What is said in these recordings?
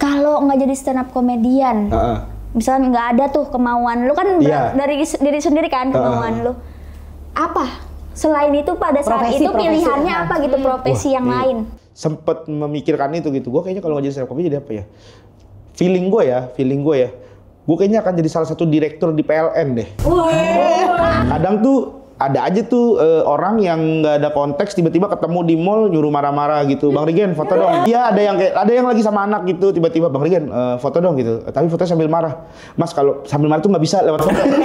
kalau nggak jadi stand up komedian, misalnya nggak ada tuh kemauan lu kan dari diri sendiri kan kemauan lu. Apa selain itu pada saat itu pilihannya apa gitu, profesi yang lain? Sempet memikirkan itu gitu. Gue kayaknya kalau nggak jadi stand up komedian jadi apa ya? Feeling gue ya. Gue kayaknya akan jadi salah satu direktur di PLN deh. Kadang tuh ada aja tuh orang yang nggak ada konteks tiba-tiba ketemu di mall nyuruh marah-marah gitu. Bang Rigen foto dong. Iya ada yang lagi sama anak gitu tiba-tiba Bang Rigen foto dong gitu. Tapi fotonya sambil marah. Mas kalau sambil marah tuh nggak bisa lewat foto. Gitu.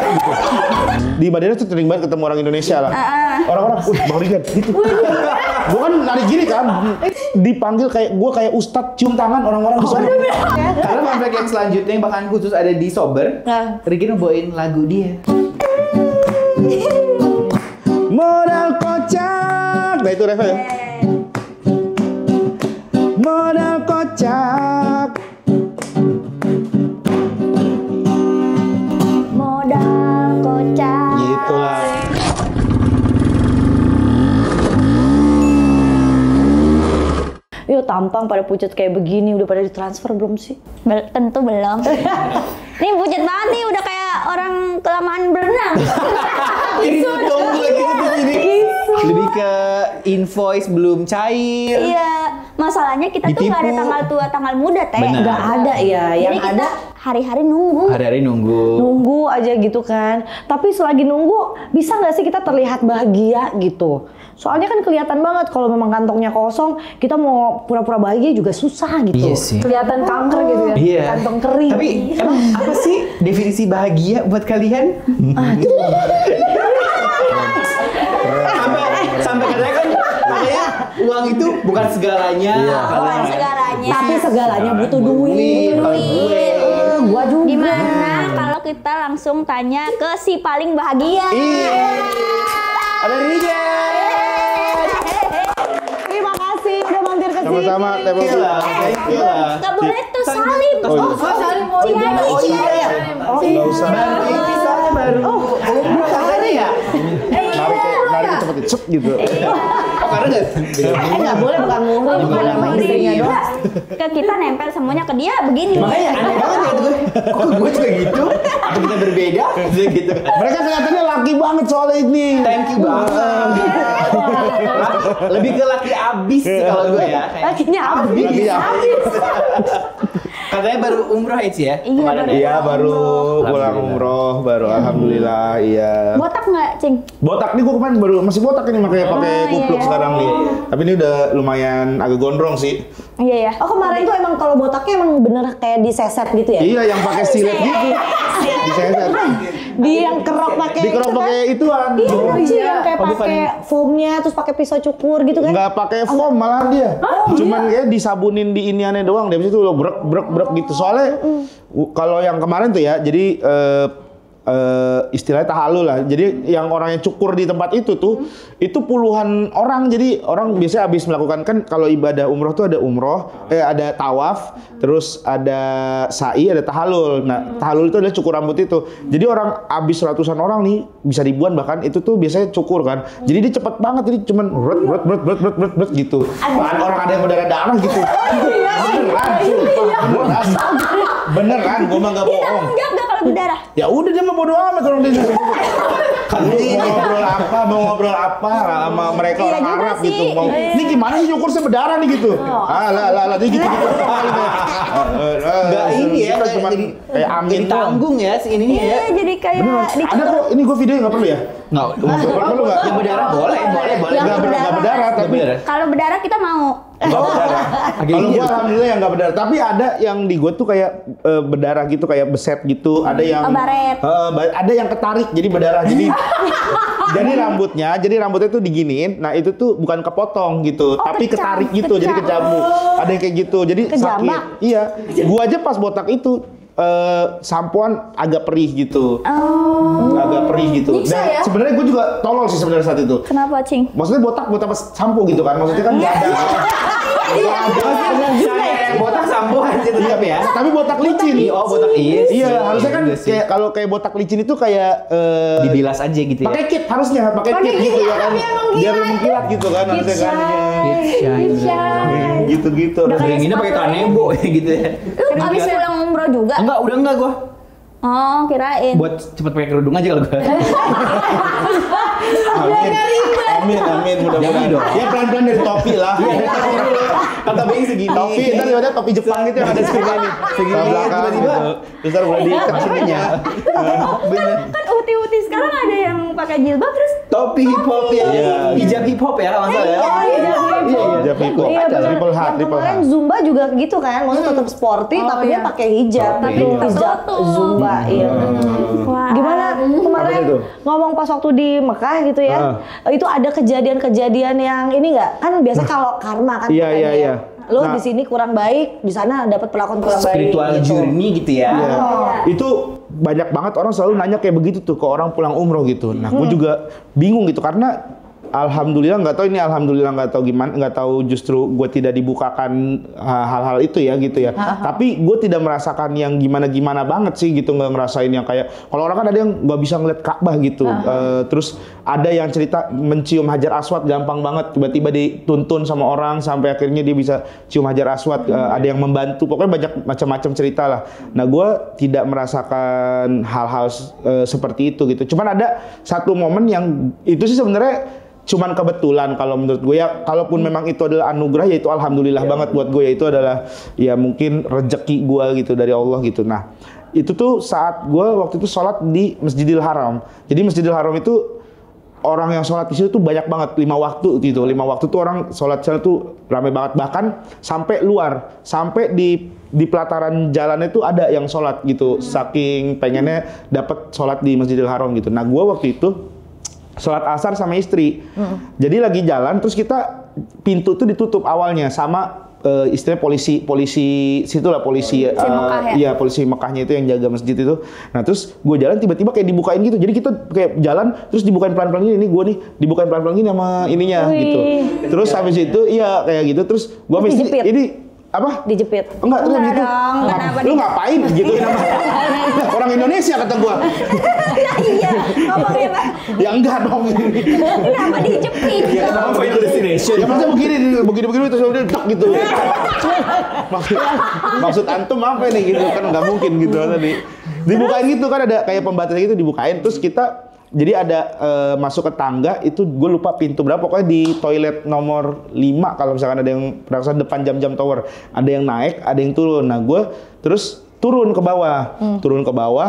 Di Madinah tuh sering banget ketemu orang Indonesia lah. Orang-orang, Bang Rigen gitu. Gue kan lari gini kan. Dipanggil kayak ustadz cium tangan orang-orang di sana. Karena comeback yang selanjutnya yang bakalan khusus ada di Sober, Rigen bawain lagu dia. Modal kocak. Nah itu refnya ya. Modal kocak. Modal kocak. Gitu lah. Yuk tampang pada pucat kayak begini, udah pada ditransfer belum sih? Tentu belum. Ini pucat banget nih, udah kayak orang kelamaan berenang. Itu dong lagi ini. Lebih ke invoice belum cair. Iya, masalahnya kita tuh nggak ada tanggal tua, tanggal muda, Teh. Nggak ada ya, yang jadi kita ada hari-hari nunggu. Hari-hari nunggu aja gitu kan. Tapi selagi nunggu, bisa nggak sih kita terlihat bahagia gitu? Soalnya kan kelihatan banget kalau memang kantongnya kosong, kita mau pura-pura bahagia juga susah gitu. Iya sih. Kelihatan kanker gitu ya, iya. kantong kering. Tapi emang apa sih definisi bahagia buat kalian? Sampai katanya uang itu bukan segalanya. Bukan segalanya. Tapi segalanya butuh duit. Gua juga. Gimana kalau kita langsung tanya ke si paling bahagia? Ada Rigen. Terima kasih udah mampir ke sini. Sama-sama, Teh Popi. Gak boleh tuh salim. Salim. Nggak usah. Baru. Katanya ya. Narik cepet cep gitu. Karena Nggak boleh bukan muhrim, bukan sama istrinya doang. Ke kita nempel semuanya ke dia begini. makanya aneh banget ya gue. Kok gue juga gitu? Atau kita berbeda? Gitu kan. Mereka kelihatannya laki banget soalnya ini. Thank you banget. Lebih ke laki abis sih kalau gue ya. Lakinya abis. Katanya baru umroh ya? Iya baru pulang umroh baru alhamdulillah iya. Botak nggak, Cing? Botak nih gue kemarin baru masih botak ini makanya pakai kupluk sekarang nih. Tapi ini udah lumayan agak gondrong sih. Iya ya. Oh kemarin tuh emang kalau botaknya emang bener kayak diseset gitu ya? Iya yang pakai silet gitu. Diseset. Dia yang kerok pakai. Dikerok pakai ituan. Iya, yang kayak pakai foamnya terus pakai pisau cukur gitu kan? Nggak pakai foam malah dia. Cuman kayak disabunin di iniannya doang. Dari situ lo brek gitu. Soalnya kalau yang kemarin tuh ya, jadi istilahnya tahalul lah. Jadi yang orang yang cukur di tempat itu tuh, itu puluhan orang. Jadi orang biasanya habis melakukan kan kalau ibadah umroh tuh ada umroh, ada tawaf, terus ada sa'i, ada tahalul. Nah tahalul itu adalah cukur rambut itu. Jadi orang habis ratusan orang nih, bisa ribuan bahkan itu tuh biasanya cukur kan. Jadi dia cepet banget, jadi cuman berat gitu. Orang ada yang berdarah gitu. Beneran, gue mah nggak bohong. Enggak kalau berdarah. Ya udah dia mah bodo amat orang dia. Kan mau ngobrol apa sama mereka orang Arab gitu. Ini gimana sih syukur saya berdarah nih gitu. Lah dia gitu. Enggak ini ya, kayak angin tanggung ya si ininya ya. Iya, jadi kayak ada kok ini gue video nggak perlu ya? Nggak perlu nggak? Yang berdarah boleh. Nggak berdarah tapi kalau berdarah kita mau. Nggak berdarah. Kalau gue alhamdulillah yang nggak berdarah. Tapi ada yang di gue tuh kayak berdarah gitu, kayak beset gitu. Ada yang baret. Ada yang ketarik jadi berdarah. Jadi rambutnya tuh diginiin. Nah itu tuh bukan kepotong gitu, tapi ketarik gitu. Jadi kejamu. Ada yang kayak gitu. Jadi sakit. Iya. Gue aja pas botak itu sampoan agak perih gitu. Agak perih gitu. Dan sebenarnya gue juga tolol sih sebenarnya saat itu. Kenapa, Cing? Maksudnya botak buat sampo gitu kan. Maksudnya kan nggak ada. Botak sampoan gitu. Iya ya. Tapi botak licin. Oh botak Iya, harusnya kan kayak kalau kayak botak licin itu kayak dibilas aja gitu ya. Pakai kit harusnya, pakai kit gitu ya kan. Biar mengkilat gitu kan harusnya kan. Gitu-gitu. Yang ini pakai kanebo gitu ya. Lu abis pulang umroh juga? Enggak, udah enggak gua. Oh, kirain. Buat cepet pakai kerudung aja kalau gua. Amin, mudah-mudahan. Ya pelan-pelan dari topi lah. Kata Bang segini. Topi, ntar tiba-tiba topi Jepang gitu yang ada segini. Segini tiba-tiba. Terus ntar mulai diikat sininya. Bener. Kan uti-uti sekarang ada yang pakai jilbab terus Topi hip hop ya. Hijab hip hop ya kalau nggak salah ya. Hijab hip hop. Iya, bener. Triple H, Yang triple H. kemarin Zumba juga gitu kan, maksudnya tetap sporty tapi dia pakai hijab, Topi. tapi hijab Zumba. Iya. Wah. Gimana kemarin Apa itu? ngomong pas waktu di Mekah gitu ya, itu ada kejadian-kejadian yang ini nggak? Kan biasa kalau karma kan. Iya, katanya iya. ya. Lo Nah. di sini kurang baik, di sana dapat perlakuan kurang baik. Spiritual gitu. journey gitu ya. Iya. Itu banyak banget orang selalu nanya kayak begitu tuh ke orang pulang umroh gitu. Nah, gue juga bingung gitu karena alhamdulillah nggak tahu ini alhamdulillah nggak tahu gimana, nggak tahu justru gue tidak dibukakan hal-hal itu ya gitu ya. Tapi gue tidak merasakan yang gimana-gimana banget sih gitu, nggak ngerasain yang kayak kalau orang kan ada yang nggak bisa ngeliat Ka'bah gitu. Terus ada yang cerita mencium Hajar Aswad gampang banget, tiba-tiba dituntun sama orang sampai akhirnya dia bisa cium Hajar Aswad. Ada yang membantu, pokoknya banyak macam-macam cerita lah. Nah gue tidak merasakan hal-hal seperti itu gitu. Cuman ada satu momen yang itu sih sebenarnya cuman kebetulan kalau menurut gue ya, kalaupun memang itu adalah anugerah ya itu alhamdulillah banget buat gue, ya itu adalah ya mungkin rezeki gue gitu dari Allah gitu. Nah itu tuh saat gue waktu itu sholat di Masjidil Haram. Jadi Masjidil Haram itu orang yang sholat di situ tuh banyak banget, 5 waktu gitu. 5 waktu tuh orang sholat sana tuh ramai banget, bahkan sampai luar, sampai di pelataran jalannya tuh ada yang sholat gitu, saking pengennya dapat sholat di Masjidil Haram gitu. Nah gue waktu itu sholat asar sama istri. Jadi lagi jalan terus kita pintu tuh ditutup awalnya sama istilah polisi situlah polisi Mekah ya polisi Mekahnya itu yang jaga masjid itu. Nah terus gue jalan tiba-tiba kayak dibukain gitu. Jadi kita kayak jalan terus dibukain pelan-pelan ini gue nih dibukain pelan-pelan gini sama ininya gitu. Terus habis itu iya kayak gitu terus gue mesti ini apa? Dijepit. Enggak, terus Enggak gitu. dong, kenapa Lu ngapain gitu? Orang Indonesia kata gua. iya, ngomongnya Pak. Ya enggak dong. Kenapa dijepit? Ya kenapa Final destination. Ya maksudnya begini terus udah tek gitu. Maksud antum apa nih gitu kan nggak mungkin gitu tadi. Dibukain gitu kan ada kayak pembatas gitu dibukain terus kita jadi ada masuk ke tangga itu gue lupa pintu berapa pokoknya di toilet nomor 5 kalau misalkan ada yang perasaan depan jam-jam tower ada yang naik ada yang turun. Nah gue terus turun ke bawah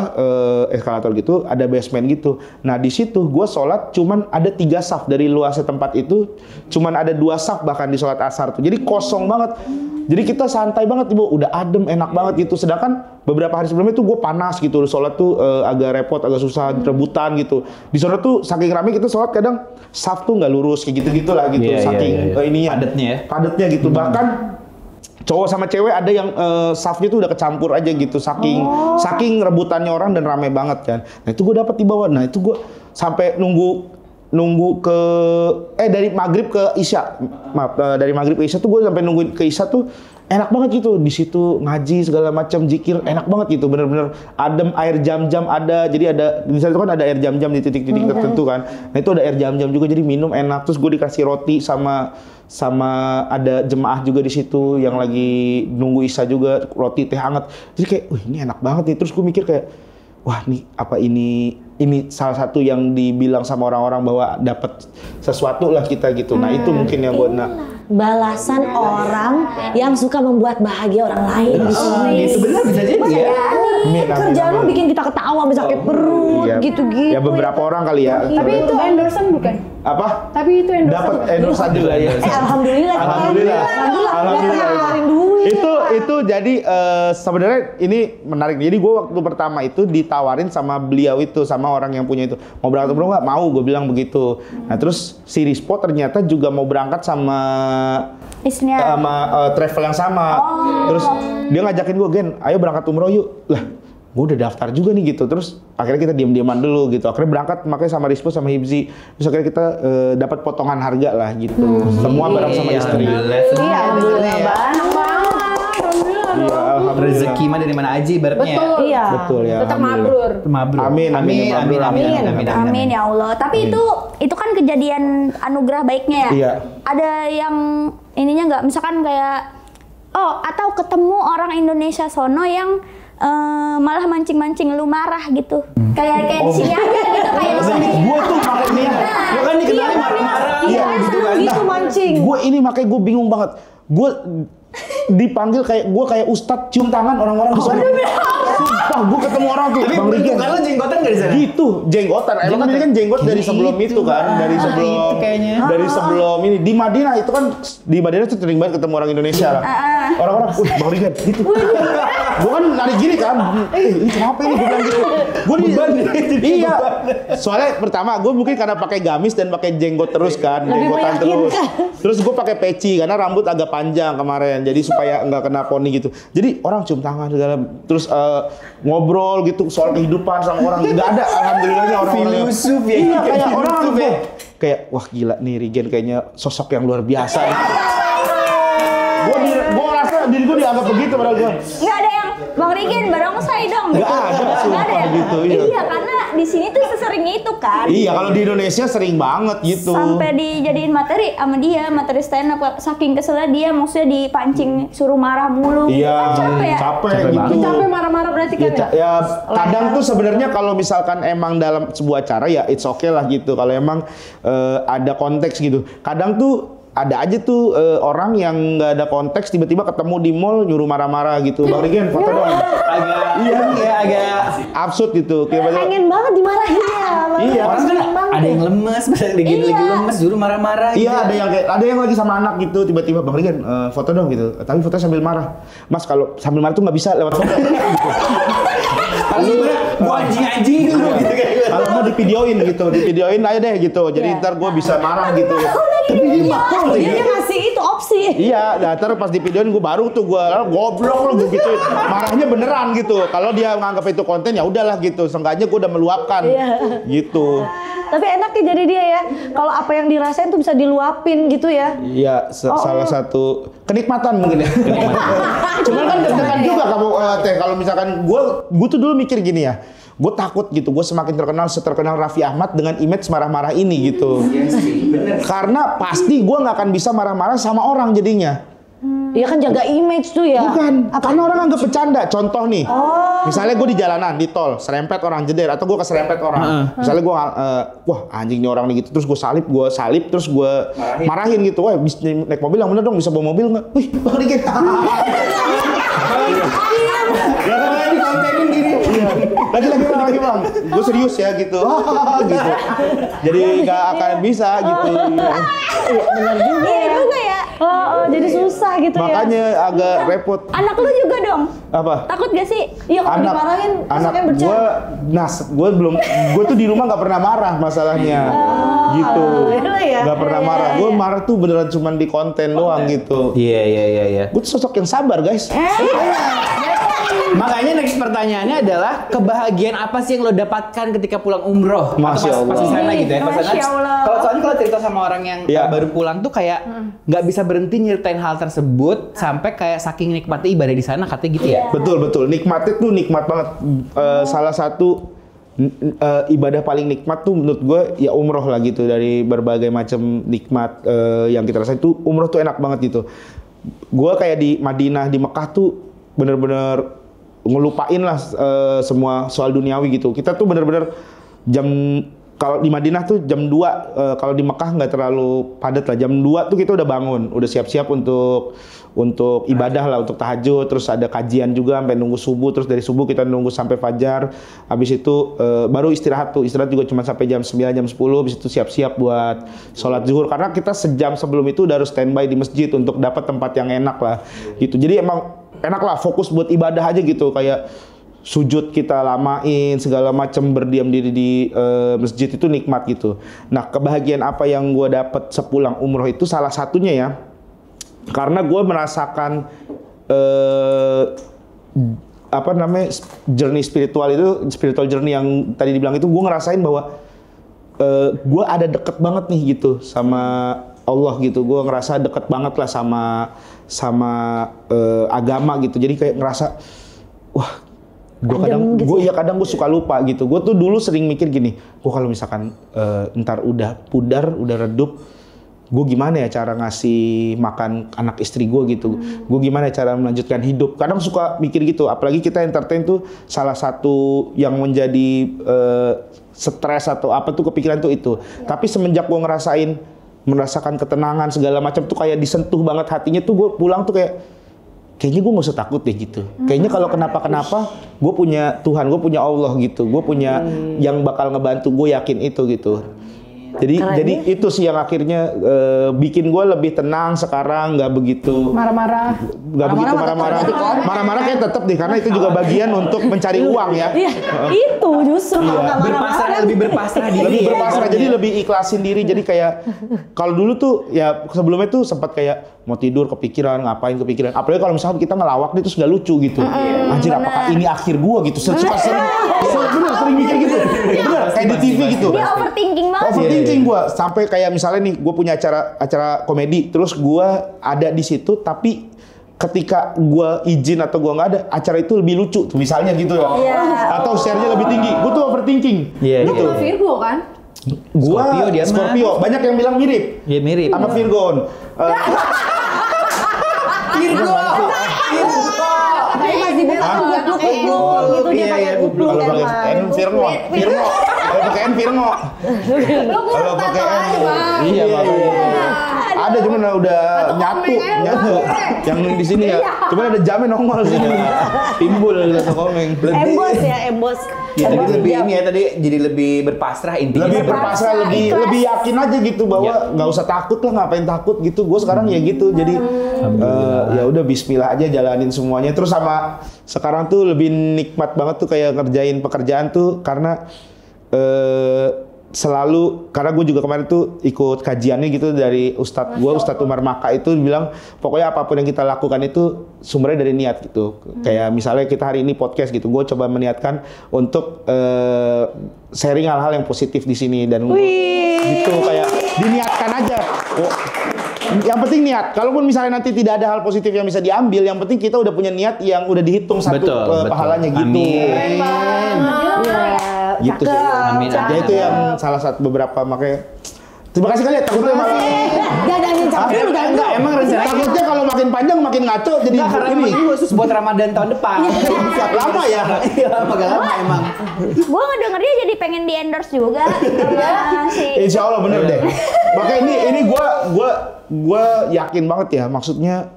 eskalator gitu ada basement gitu. Nah di situ gue sholat cuman ada 3 saf dari luasnya tempat itu cuman ada 2 saf bahkan di sholat asar tuh jadi kosong banget. Jadi kita santai banget ibu, udah adem, enak banget gitu. Sedangkan beberapa hari sebelumnya tuh gue panas gitu, sholat tuh agak repot, agak susah, rebutan gitu. Di sana tuh saking rame kita sholat kadang saf tuh nggak lurus kayak gitu-gitu lah gitu, saking ini padatnya ya. Padatnya gitu. Bahkan cowok sama cewek ada yang safnya tuh udah kecampur aja gitu, saking rebutannya orang dan rame banget kan. Nah itu gue dapet di bawah. Nah itu gue sampai nunggu ke dari maghrib ke isya, dari maghrib ke isya tuh gue sampai nungguin ke isya tuh enak banget gitu. Di situ ngaji segala macam zikir enak banget gitu, bener-bener adem, air jam-jam ada. Jadi ada di sana kan ada air jam-jam di titik-titik tertentu kan. Nah itu ada air jam-jam juga jadi minum enak. Terus gue dikasih roti sama ada jemaah juga di situ yang lagi nunggu isya juga, roti teh hangat. Jadi kayak, wih ini enak banget nih. Terus gue mikir kayak, wah nih apa ini salah satu yang dibilang sama orang-orang bahwa dapat sesuatu lah kita gitu. Nah itu mungkin yang buat balasan orang yang suka membuat bahagia orang lain. Itu benar bisa jadi ya. Kerjaan lo bikin kita ketawa, bisa sakit perut, gitu-gitu. Ya beberapa orang kali ya. Tapi itu endorsean bukan? Apa? Tapi itu endorsean. Dapat endorsean juga ya. Alhamdulillah. Itu jadi sebenarnya ini menarik. Jadi gue waktu pertama itu ditawarin sama beliau itu, sama orang yang punya itu, mau berangkat umroh nggak? Mau, gue bilang begitu. Nah terus si Rispo ternyata juga mau berangkat sama Istrinya. sama travel yang sama. Terus dia ngajakin gue, Gen, ayo berangkat umroh yuk. Lah, gue udah daftar juga nih gitu. Terus akhirnya kita diam-diaman dulu gitu. Akhirnya berangkat makanya sama Rispo sama Hibzi. Terus akhirnya kita dapat potongan harga lah gitu. Semua bareng sama istri. Alhamdulillah. Iya, alhamdulillah. Rezeki mah dari mana aja ibaratnya. Betul. Iya. Betul ya. Tetap mabrur. Mabrur. Amin ya Allah. Tapi itu kan kejadian anugerah baiknya ya. Iya. Ada yang ininya nggak? Misalkan kayak atau ketemu orang Indonesia sono yang malah mancing-mancing lu marah gitu. Kayak di sini aja gitu kayak Gue tuh makanya Lo kan dikenalin marah-marah. Iya, gitu mancing. Gue ini makanya gue bingung banget. Gue dipanggil kayak ustadz cium tangan orang-orang di sana. Sumpah, gue ketemu orang tuh. Tapi Bang Rigen. bentukan lo jenggotan nggak di sana? Gitu, jenggotan. Emang ini kan jenggot dari sebelum itu kan, dari sebelum itu kayaknya. dari sebelum ini di Madinah itu kan di Madinah tuh sering banget ketemu orang Indonesia lah. Orang-orang, Bang Rigen, gitu. Gue kan nari gini kan, ini kenapa ini gue bilang gitu. Gue iya. Soalnya pertama gue mungkin karena pakai gamis dan pakai jenggot terus kan, jenggotan terus. Terus gue pakai peci karena rambut agak panjang kemarin, jadi supaya nggak kena poni gitu. Jadi orang cium tangan segala, terus ngobrol gitu soal kehidupan sama orang. Nggak ada, alhamdulillahnya orang-orang. Filosof ya. Iya, kayak orang kayak wah gila nih Rigen kayaknya sosok yang luar biasa. Gue ngerasa diri gue dianggap begitu padahal gue. nggak ada yang Bang Rigen barongsai dong. Nggak ada, sumpah ya? gitu, iya. Iya, karena di sini tuh sesering itu kan. Iya, kalau di Indonesia sering banget gitu. Sampai dijadiin materi sama dia, materi stand up. Saking keselnya dia, maksudnya dipancing suruh marah mulu. Iya, Kan capek ya. capek Capek gitu. banget. Capek marah-marah berarti kan ya? Ya kadang tuh sebenarnya kalau misalkan emang dalam sebuah acara ya it's okay lah gitu. Kalau emang ada konteks gitu. Kadang tuh ada aja tuh orang yang nggak ada konteks tiba-tiba ketemu di mall nyuruh marah-marah gitu. Bang Rigen foto dong. agak Absurd gitu. Pengen banget dimarahin ya. Iya. orang kan ada yang lemes, lagi lemes dulu marah-marah. Iya, ada yang lagi sama anak gitu, tiba-tiba Bang Rigen foto dong gitu. Tapi foto sambil marah. Mas kalau sambil marah tuh nggak bisa lewat foto. Kalau gua anjing-anjing dulu gitu kayak. Kalau mau divideoin gitu, divideoin aja deh gitu. Jadi ntar gue bisa marah gitu. Tapi dia bakal Dia ngasih itu opsi. Iya, ntar pas divideoin gue baru tuh gue goblok lo gitu. Marahnya beneran gitu. Kalau dia nganggap itu konten ya udahlah gitu. Seenggaknya gue udah meluapkan. Gitu. Tapi enaknya jadi dia ya. Kalau apa yang dirasain tuh bisa diluapin gitu ya. Iya, salah satu kenikmatan mungkin ya. Cuman kan deg-degan juga kamu Teh kalau misalkan gue tuh dulu mikir gini ya. Gue takut gitu, gue semakin seterkenal Raffi Ahmad dengan image marah-marah ini gitu. Iya sih, bener. Karena pasti gue nggak akan bisa marah-marah sama orang jadinya. Iya kan jaga image tuh ya. Bukan, karena orang anggap bercanda. Contoh nih, misalnya gue di jalanan, di tol, serempet orang jeder, atau gue keserempet orang. Misalnya gue, wah anjing nih orang nih gitu, terus gue salip, terus gue marahin gitu. Wah, bisa naik mobil yang bener dong, bisa bawa mobil nggak? Wih, Bang Rigen. Ya kan di kontenin gini. Lagi bang, gue serius ya gitu. Gitu. Jadi nggak akan bisa gitu. Benar juga Iya ya. juga ya. Jadi susah gitu ya. Makanya agak repot. Anak lu juga dong. Apa? Takut gak sih? Iya kalau dimarahin anak bercanda. gue tuh di rumah nggak pernah marah masalahnya. Gitu. Ya? Nggak pernah marah. Gue marah tuh beneran cuma di konten doang gitu. Iya. Gue tuh sosok yang sabar guys. Makanya next pertanyaannya adalah kebahagiaan apa sih yang lo dapatkan ketika pulang umroh? Masya Atau pas di Allah. sana gitu ya. Pas sana, Masya Allah. kalau cerita sama orang yang Iya. baru pulang tuh kayak nggak bisa berhenti nyeritain hal tersebut sampai kayak saking nikmatnya ibadah di sana katanya gitu ya. Betul. Nikmatnya tuh nikmat banget. Salah satu ibadah paling nikmat tuh menurut gue ya umroh lah gitu. Dari berbagai macam nikmat yang kita rasain tuh umroh tuh enak banget gitu. Gue kayak di Madinah, di Mekah tuh bener-bener ngelupain lah semua soal duniawi gitu. Kita tuh bener-bener kalau di Madinah tuh jam 2, kalau di Mekah nggak terlalu padat lah. Jam 2 tuh kita udah bangun, udah siap-siap untuk ibadah lah, untuk tahajud. Terus ada kajian juga sampai nunggu subuh. Terus dari subuh kita nunggu sampai fajar. Habis itu baru istirahat tuh. Istirahat juga cuma sampai jam 9, jam 10. Habis itu siap-siap buat sholat zuhur. Karena kita sejam sebelum itu udah harus standby di masjid untuk dapat tempat yang enak lah. Gitu. Jadi emang enak lah, fokus buat ibadah aja gitu. Kayak sujud kita lamain, segala macam, berdiam diri di masjid itu nikmat gitu. Nah, kebahagiaan apa yang gue dapet sepulang umroh itu salah satunya ya, karena gue merasakan spiritual journey yang tadi dibilang itu, gue ngerasain bahwa gue ada deket banget nih gitu sama Allah gitu. Gue ngerasa deket banget lah sama agama gitu. Jadi kayak ngerasa wah, kadang gue suka lupa gitu. Gue tuh dulu sering mikir gini, gue kalau misalkan ntar udah pudar, udah redup, gue gimana ya cara ngasih makan anak istri gue gitu. Gue gimana ya cara melanjutkan hidup. Kadang suka mikir gitu, apalagi kita entertain tuh salah satu yang menjadi stres atau apa tuh kepikiran tuh itu. Tapi semenjak gue merasakan ketenangan segala macam tuh kayak disentuh banget hatinya tuh, gue pulang tuh kayaknya gue gak usah takut deh gitu. Kayaknya kalau kenapa-kenapa, gue punya Tuhan, gue punya Allah gitu. Gue punya yang bakal ngebantu, gue yakin itu gitu. Jadi itu sih yang akhirnya bikin gue lebih tenang sekarang, nggak begitu marah-marah. Nggak begitu marah-marah. Marah-marah kayak tetap deh, karena itu juga bagian untuk mencari uang ya. Iya, itu justru kalau nggak marah-marah lebih berpasrah diri. Lebih berpasrah, jadi lebih ikhlasin diri. Jadi kayak kalau dulu tuh ya sebelumnya tuh sempat kayak mau tidur kepikiran, ngapain kepikiran. Apalagi kalau misalnya kita ngelawak nih terus nggak lucu gitu. Anjir, apakah ini akhir gua gitu? Suka sering mikir gitu. Bener, kayak di TV gitu. Dia overthinking banget. Overthinking gua sampai kayak misalnya nih, gua punya acara komedi, terus gua ada di situ, tapi ketika gua izin atau gua nggak ada, acara itu lebih lucu tuh misalnya gitu ya. Atau share-nya lebih tinggi. Gua tuh overthinking. Lu Gitu. kena Virgo kan? Gua Scorpio dia mah. Scorpio. Banyak yang bilang mirip. Iya mirip. Sama Virgon. Virgo. Tapi masih bisa kupluk gitu dia pakai kupluk Kalau kan. pakai N Virgo. Kalau pakai N Virgo. Kalau pakai N. Iya, ada cuman udah nyatu. Yang di sini ya. Cuman ada jamnya nongol di sini. Timbul satu komeng. Embos. Ya, tadi lebih ini ya, tadi jadi lebih berpasrah intinya. Lebih berpasrah, lebih yakin aja gitu bahwa nggak usah takut lah, ngapain takut gitu. Gue sekarang ya gitu, jadi ya udah Bismillah aja jalanin semuanya. Terus sama sekarang tuh lebih nikmat banget tuh kayak ngerjain pekerjaan tuh karena selalu, karena gue juga kemarin tuh ikut kajiannya gitu dari Ustadz gue, Ustadz Umar Maka itu bilang pokoknya apapun yang kita lakukan itu sumbernya dari niat gitu. Kayak misalnya kita hari ini podcast gitu, gue coba meniatkan untuk sharing hal-hal yang positif di sini dan gitu, kayak diniatkan aja. Yang penting niat. Kalaupun misalnya nanti tidak ada hal positif yang bisa diambil, yang penting kita udah punya niat yang udah dihitung satu pahalanya gitu. Gitu sih. Amin. Ya itu yang salah satu beberapa, makanya terima kasih kali ya. Takutnya malah Enggak, emang rencananya takutnya kalau makin panjang makin ngaco jadi karena ini. ini khusus buat Ramadan tahun depan. Lama ya. Iya, agak lama emang. Gue ngedengernya jadi pengen di endorse juga sama si. Insya Allah bener deh. Makanya ini gue yakin banget ya. Maksudnya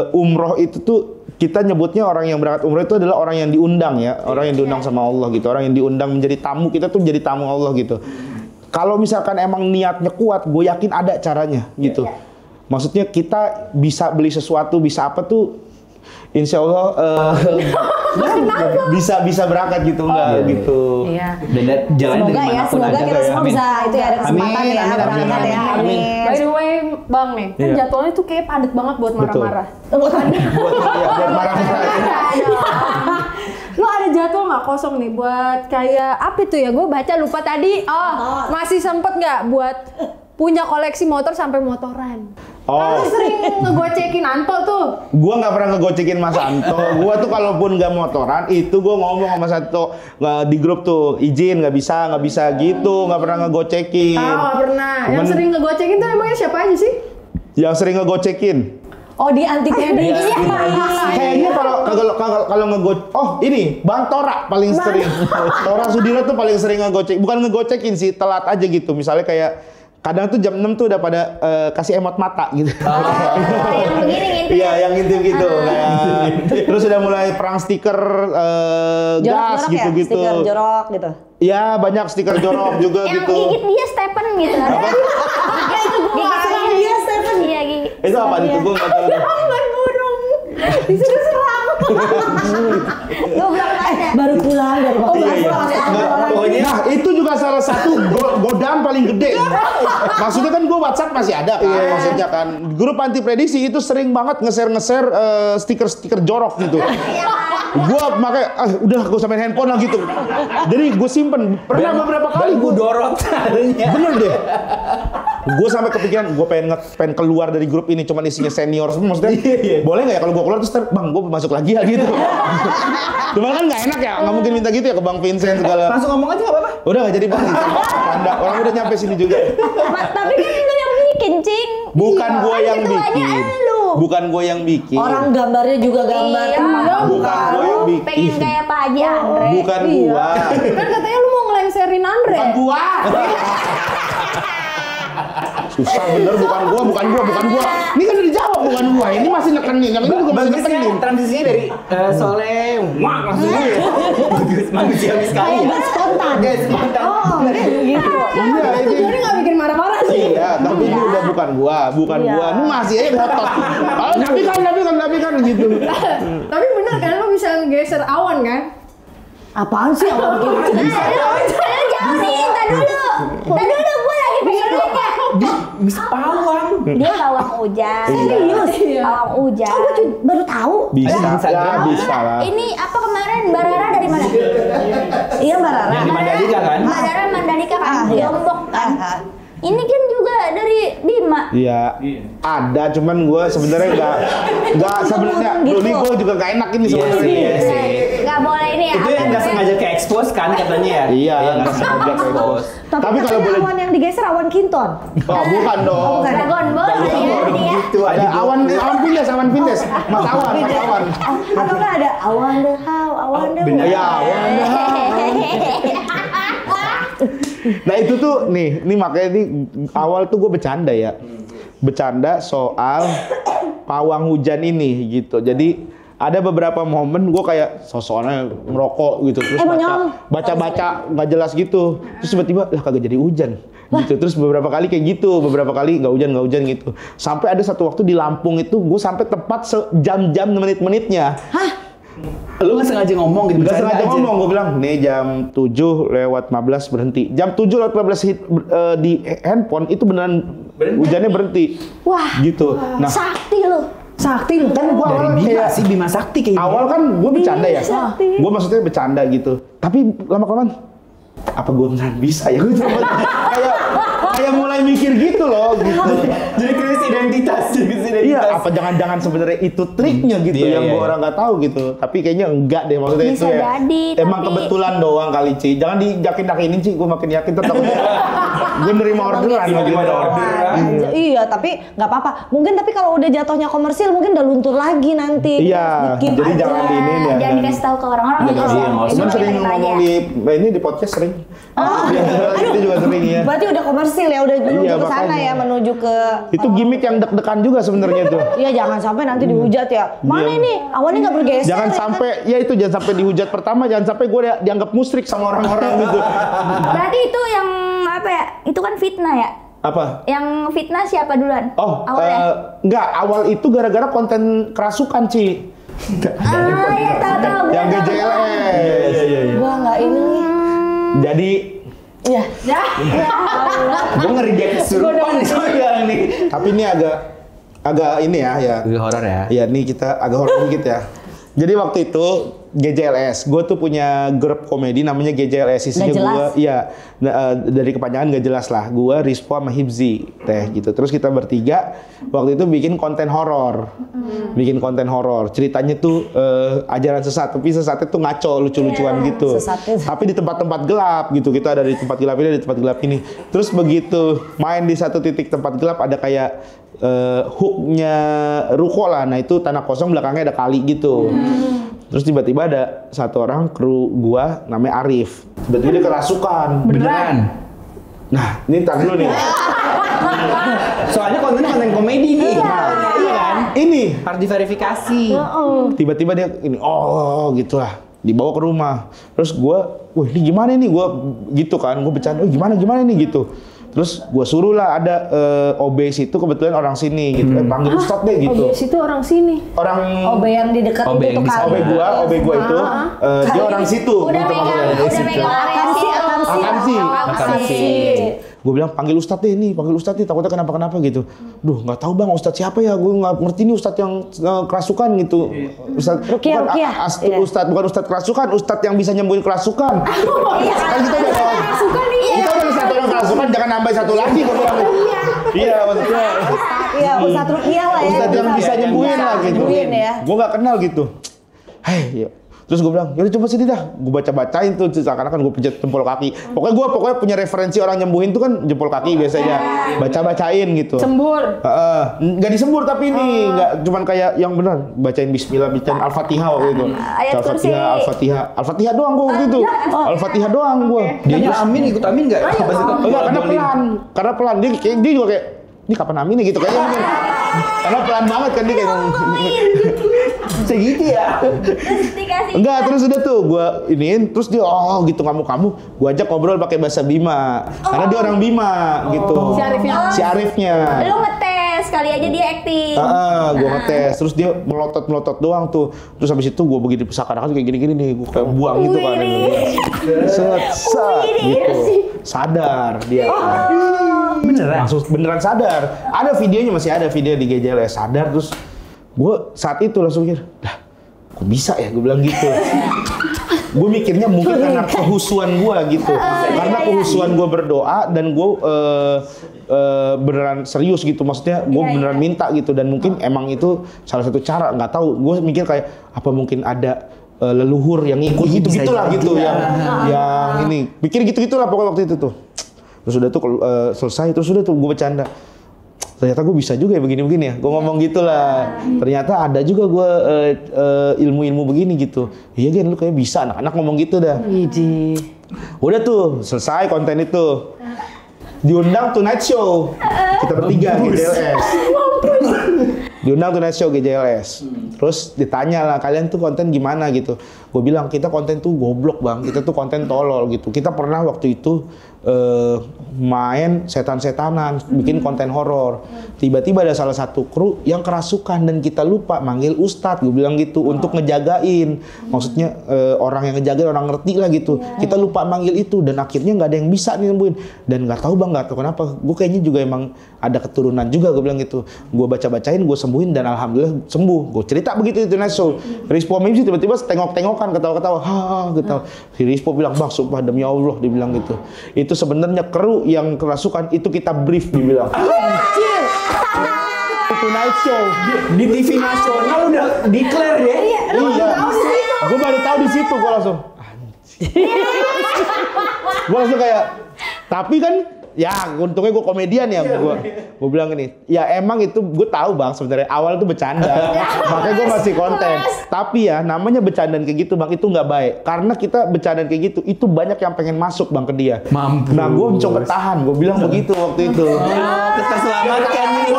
umroh itu tuh kita nyebutnya orang yang berangkat umroh itu adalah orang yang diundang ya, orang yang diundang sama Allah gitu, orang yang diundang menjadi tamu, kita tuh menjadi tamu Allah gitu. Kalau misalkan emang niatnya kuat, gue yakin ada caranya gitu. Maksudnya kita bisa beli sesuatu, bisa apa tuh, insya Allah bisa berangkat gitu enggak gitu. Iya. Dan jalan dari manapun Semoga ada. kita semua bisa itu ya, ada kesempatan ya, berangkat ya. Amin. By the way, Bang nih, kan jadwalnya tuh kayak padat banget buat marah-marah. Buat marah-marah. Lo ada jadwal nggak kosong nih buat kayak apa itu ya? Gue baca lupa tadi. Masih sempet nggak buat punya koleksi motor sampai motoran? Kan sering ngegocekin Anto tuh. Gua nggak pernah ngegocekin Mas Anto. Gua tuh kalaupun nggak motoran itu gua ngomong sama Mas Anto di grup tuh, izin nggak bisa gitu, nggak pernah ngegocekin. Nggak pernah. Yang sering ngegocekin tuh emangnya siapa aja sih? Yang sering ngegocekin. Oh, di anti kredit. Kayaknya kalau ini Bang Tora paling sering. Tora Sudiro tuh paling sering ngegocek. Bukan ngegocekin sih, telat aja gitu. Misalnya kayak kadang tuh jam 6 tuh udah pada kasih emot mata gitu. Yang begini ngintip. Iya, yang ngintip gitu. Kayak, terus udah mulai perang stiker gas gitu-gitu. Stiker jorok gitu. Iya, banyak stiker jorok juga Yang gitu. gigit dia Stephen gitu. Ya itu gue. Gigit dia Stephen. Iya gigit. Itu apa itu? Gue nggak tahu. Hambar burung. Disuruh serang. Baru pulang dari waktu Nah, itu juga salah satu godaan paling gede. Maksudnya kan gue WhatsApp masih ada kan, maksudnya kan. Grup anti prediksi itu sering banget nge-share stiker-stiker jorok gitu. Gue makanya, udah gue samain handphone lah gitu. Jadi gue simpen. Pernah beberapa kali gue dorot. bener deh. Gue sampai kepikiran, gue pengen keluar dari grup ini, cuman isinya senior semua, maksudnya boleh nggak ya kalau gue keluar terus bang gue masuk lagi ya gitu. Cuman kan nggak enak ya, nggak mungkin minta gitu ya ke Bang Vincent segala. Langsung ngomong aja nggak apa-apa. Udah nggak jadi bang, canda. Orang udah nyampe sini juga. Tapi kan lu yang bikin, Cing. Bukan gue Kan yang ketuanya bikin. elu. Bukan gue yang bikin. Orang gambarnya juga gambar Iya. Bukan gue yang bikin. Pengen kayak Pak Haji Andre. Bukan gua. Kan katanya lu mau ngelengserin Andre. Bukan gua. Susah bener, bukan gua. Ini kan udah dijawab bukan gua. Ini masih nekenin, yang ini juga masih nekenin. Transisinya dari Soleh, wah langsung bagus, manusiawi sekali ya. Kayak spontan. Kayak spontan. Oh, gitu. Iya, ini. Jadi nggak bikin marah-marah sih. Iya, tapi ini udah bukan gua. Ini masih aja ngotot. Oh, tapi kan gitu. Tapi bener kan lu bisa ngegeser awan kan? Apaan sih awal gitu? Jangan nih, tar dulu gue lagi pengen nanya. Bisa pawang. Dia pawang hujan. Serius? Pawang hujan. Oh, gue baru tahu. Bisa Instagram. bisa lah. Ini apa kemarin Mbak Rara dari mana? Iya, Mbak Rara. Yang di Mandalika kan? Mbak Rara Mandalika kan, iya. Lombok kan. Ini kan juga dari Bima. Iya, ada cuman gue sebenarnya nggak sebenarnya. Gitu. Ini gue juga nggak enak ini sebenarnya. Iya sih. Nggak boleh ini ya. Itu yang nggak sengaja ke expose kan katanya ya? Iya, nggak sengaja kayak gitu. Tapi kalau boleh, awan yang digeser awan Kinton. oh bukan dong. Dragon Ball ya ini ya. Gitu Ada awan pindes, Mas Awan. Atau nggak ada awan dehau, awan dehau. bener. Iya, awan. Nah itu tuh nih makanya nih awal tuh gue bercanda ya, bercanda soal pawang hujan ini gitu. Jadi ada beberapa momen gue kayak sosokannya merokok gitu, terus baca nggak jelas gitu, terus tiba-tiba lah kagak jadi hujan gitu. Terus beberapa kali kayak gitu, beberapa kali nggak hujan gitu. Sampai ada satu waktu di Lampung itu gue sampai tepat jam-jam menit-menitnya. Hah? Lu nggak sengaja ngomong gitu? Nggak sengaja ngomong, gue bilang, nih jam 7:15 berhenti. Jam 7:15 di handphone itu beneran hujannya berhenti. Wah, gitu. Nah, sakti lu. Sakti lu. kan gue Dari Bima sih, Bima Sakti kayaknya. awal kan gue bercanda ya. Sakti. Gue maksudnya bercanda gitu. Tapi lama-kelamaan, apa gue beneran bisa ya? Gue kayak mulai mikir gitu loh, gitu. Jadi krisis identitas. Iya, apa jangan-jangan sebenarnya itu triknya gitu Iya, yang iya, gue orang nggak tahu gitu. Tapi kayaknya enggak deh, maksudnya Bisa itu ya. jadi, Emang tapi- kebetulan doang kali Ci. Jangan diyakin-yakinin Ci, gue makin yakin tetap gue nerima orderan gitu. Iya, tapi nggak apa-apa. Mungkin tapi kalau udah jatuhnya komersil mungkin udah luntur lagi nanti. Iya, Skip jadi aja. jangan di ini ya. Jangan dikasih tahu ke orang-orang Iya, gitu. iya, nggak usah. Cuman Itu sering kita ngomong tanya. di ini di podcast sering. Itu juga sering ya. Berarti udah komersil ya, udah menuju Iya, ke sana makanya. ya, menuju ke Itu gimmick yang deg-degan juga sebenarnya tuh. Iya, jangan sampai nanti dihujat ya. Mana Iya. ini? Awannya nggak bergeser. Jangan ya kan? sampai ya itu jangan sampai dihujat pertama, jangan sampai gue dianggap musyrik sama orang-orang gitu. Berarti itu yang apa ya? Itu kan fitnah ya? Apa? Yang fitnah siapa duluan? Oh, Awalnya? enggak, awal itu gara-gara konten kerasukan, Ci. Iya tahu-tahu. Yang gua tahu. GJLS. Gua nggak ini. Jadi, Iya. Ya. Gue ngeri dia kesurupan nih. tapi ini agak ini ya. Agak horor ya. Iya, nih kita agak horor dikit ya. Jadi waktu itu GJLS, gue tuh punya grup komedi namanya GJLS. Isinya Nggak jelas. gue, iya, dari kepanjangan gak jelas lah. Gue, Rispo sama Hibzi, gitu. Terus kita bertiga waktu itu bikin konten horor, Ceritanya tuh ajaran sesat, tapi sesatnya tuh ngaco, lucu-lucuan gitu. sesatnya. Tapi di tempat-tempat gelap gitu. Kita ada di tempat gelap ini, di tempat gelap ini. Terus begitu main di satu titik tempat gelap ada kayak hooknya ruko lah. Nah itu tanah kosong belakangnya ada kali gitu. Terus tiba-tiba ada satu orang kru gua namanya Arif. Tiba-tiba dia kerasukan. Beneran. Nah, ini ntar dulu nih. Soalnya kontennya konten komedi nih. Iya kan? Ini Harus diverifikasi. tiba-tiba dia ini gitulah. Dibawa ke rumah. Terus gua, wah ini gimana nih? Gua gitu kan, gua bercanda, gimana nih gitu. Terus gua suruh lah ada OBS itu kebetulan orang sini gitu. Panggil Ustadz deh gitu. OBS itu orang sini. Orang OB yang di dekat OB itu yang tuh di kan. sana. OB gua itu dia orang situ Udah gitu megang maksudnya. area situ. Akamsi. Gue bilang panggil Ustadz deh nih, takutnya kenapa-kenapa gitu. Duh nggak tahu bang Ustadz siapa ya, gue nggak ngerti nih Ustadz yang kerasukan gitu. Ustadz Rukiah. bukan Ustadz kerasukan, Ustadz yang bisa nyembuhin kerasukan. Kan kita udah kita udah satu orang kerasukan, jangan nambah satu lagi gue bilang. Iya maksudnya. Iya Ustadz Rukiah lah ya. Ustadz yang bisa nyembuhin lah gitu. Gue nggak kenal gitu. Hei, terus gue bilang, yaudah coba sini dah. Gue baca-bacain tuh, seakan-akan gue pijat jempol kaki. Pokoknya punya referensi orang nyembuhin tuh kan jempol kaki biasanya. Baca-bacain gitu. Sembur. Nggak disembur tapi ini, nggak cuman kayak yang benar. Bacain Bismillah, bacain Al-Fatihah waktu itu. Al-Fatihah doang gue waktu itu. Al-Fatihah doang gue. Dia ikut amin nggak? Enggak, karena pelan. Dia juga kayak, ini kapan aminnya gitu kayaknya mungkin. Karena pelan banget kan dia kayak segitu ya. Enggak, terus udah tuh gue iniin, terus dia gitu kamu gue ajak ngobrol pakai bahasa Bima. Karena dia orang Bima gitu. Si Arifnya. Lu ngetes, kali aja dia acting. Gue ngetes, terus dia melotot doang tuh. Terus habis itu gue begitu seakan-akan kayak gini nih, gue kayak buang gitu kan. Set gitu. Sadar dia. Beneran sadar. Ada videonya, masih ada video di GJLS, sadar. Terus gue saat itu langsung mikir, kok bisa ya, gue bilang gitu. Gue mikirnya mungkin karena kehusuan gue gitu. Karena kehusuan gue berdoa dan gue beneran serius gitu. Maksudnya gue beneran minta gitu. Dan mungkin emang itu salah satu cara, nggak tahu. Gue mikir kayak apa mungkin ada leluhur yang ikut gitu-gitulah gitu. Yang ini. Pikir gitu-gitulah pokoknya waktu itu tuh. Terus udah tuh selesai, terus udah tuh gue bercanda. Ternyata gue bisa juga ya begini-begini ya. Gue ngomong gitulah. Ternyata ada juga gue ilmu-ilmu begini gitu. Iya Gen, lu kayak bisa. Anak-anak ngomong gitu dah. Udah tuh, selesai konten itu. Diundang Tonight Show. Kita bertiga GJLS. Diundang Tonight Show GJLS. Terus ditanya lah, kalian tuh konten gimana gitu. Gue bilang, kita konten tuh goblok bang. Kita tuh konten tolol gitu. Kita pernah waktu itu main setan-setanan, bikin konten horor. Tiba-tiba ada salah satu kru yang kerasukan dan kita lupa manggil ustadz. Gue bilang gitu untuk ngejagain. Maksudnya orang yang ngejagain, orang ngerti lah gitu. Kita lupa manggil itu dan akhirnya nggak ada yang bisa nih nyembuhin. Dan nggak tahu bang, nggak tahu kenapa. Gue kayaknya juga emang ada keturunan juga. Gue bilang gitu. Gue baca-bacain, gue sembuhin dan alhamdulillah sembuh. Gue cerita begitu itu Naso. Rispo Mimsi tiba-tiba tengok-tengokan, ketawa-ketawa. Gitu. Si Rispo bilang, bang sumpah demi Allah, dia bilang gitu. Itu sebenarnya kru yang kerasukan itu kita brief, dibilang. Tonight Show di TV nasional udah declare ya. Iya. Gue baru tahu di situ, gue langsung. Gue langsung kayak, tapi kan ya untungnya gue komedian ya. Gue bilang ini, ya emang itu gue tahu bang sebenarnya awal itu bercanda. Makanya gue masih konten. Tapi ya namanya bercandaan kayak gitu bang, itu nggak baik. Karena kita bercandaan kayak gitu, itu banyak yang pengen masuk bang ke dia. Mampu. Nah gue mencoba tahan, gue bilang begitu waktu itu. Kita selamatkan ini.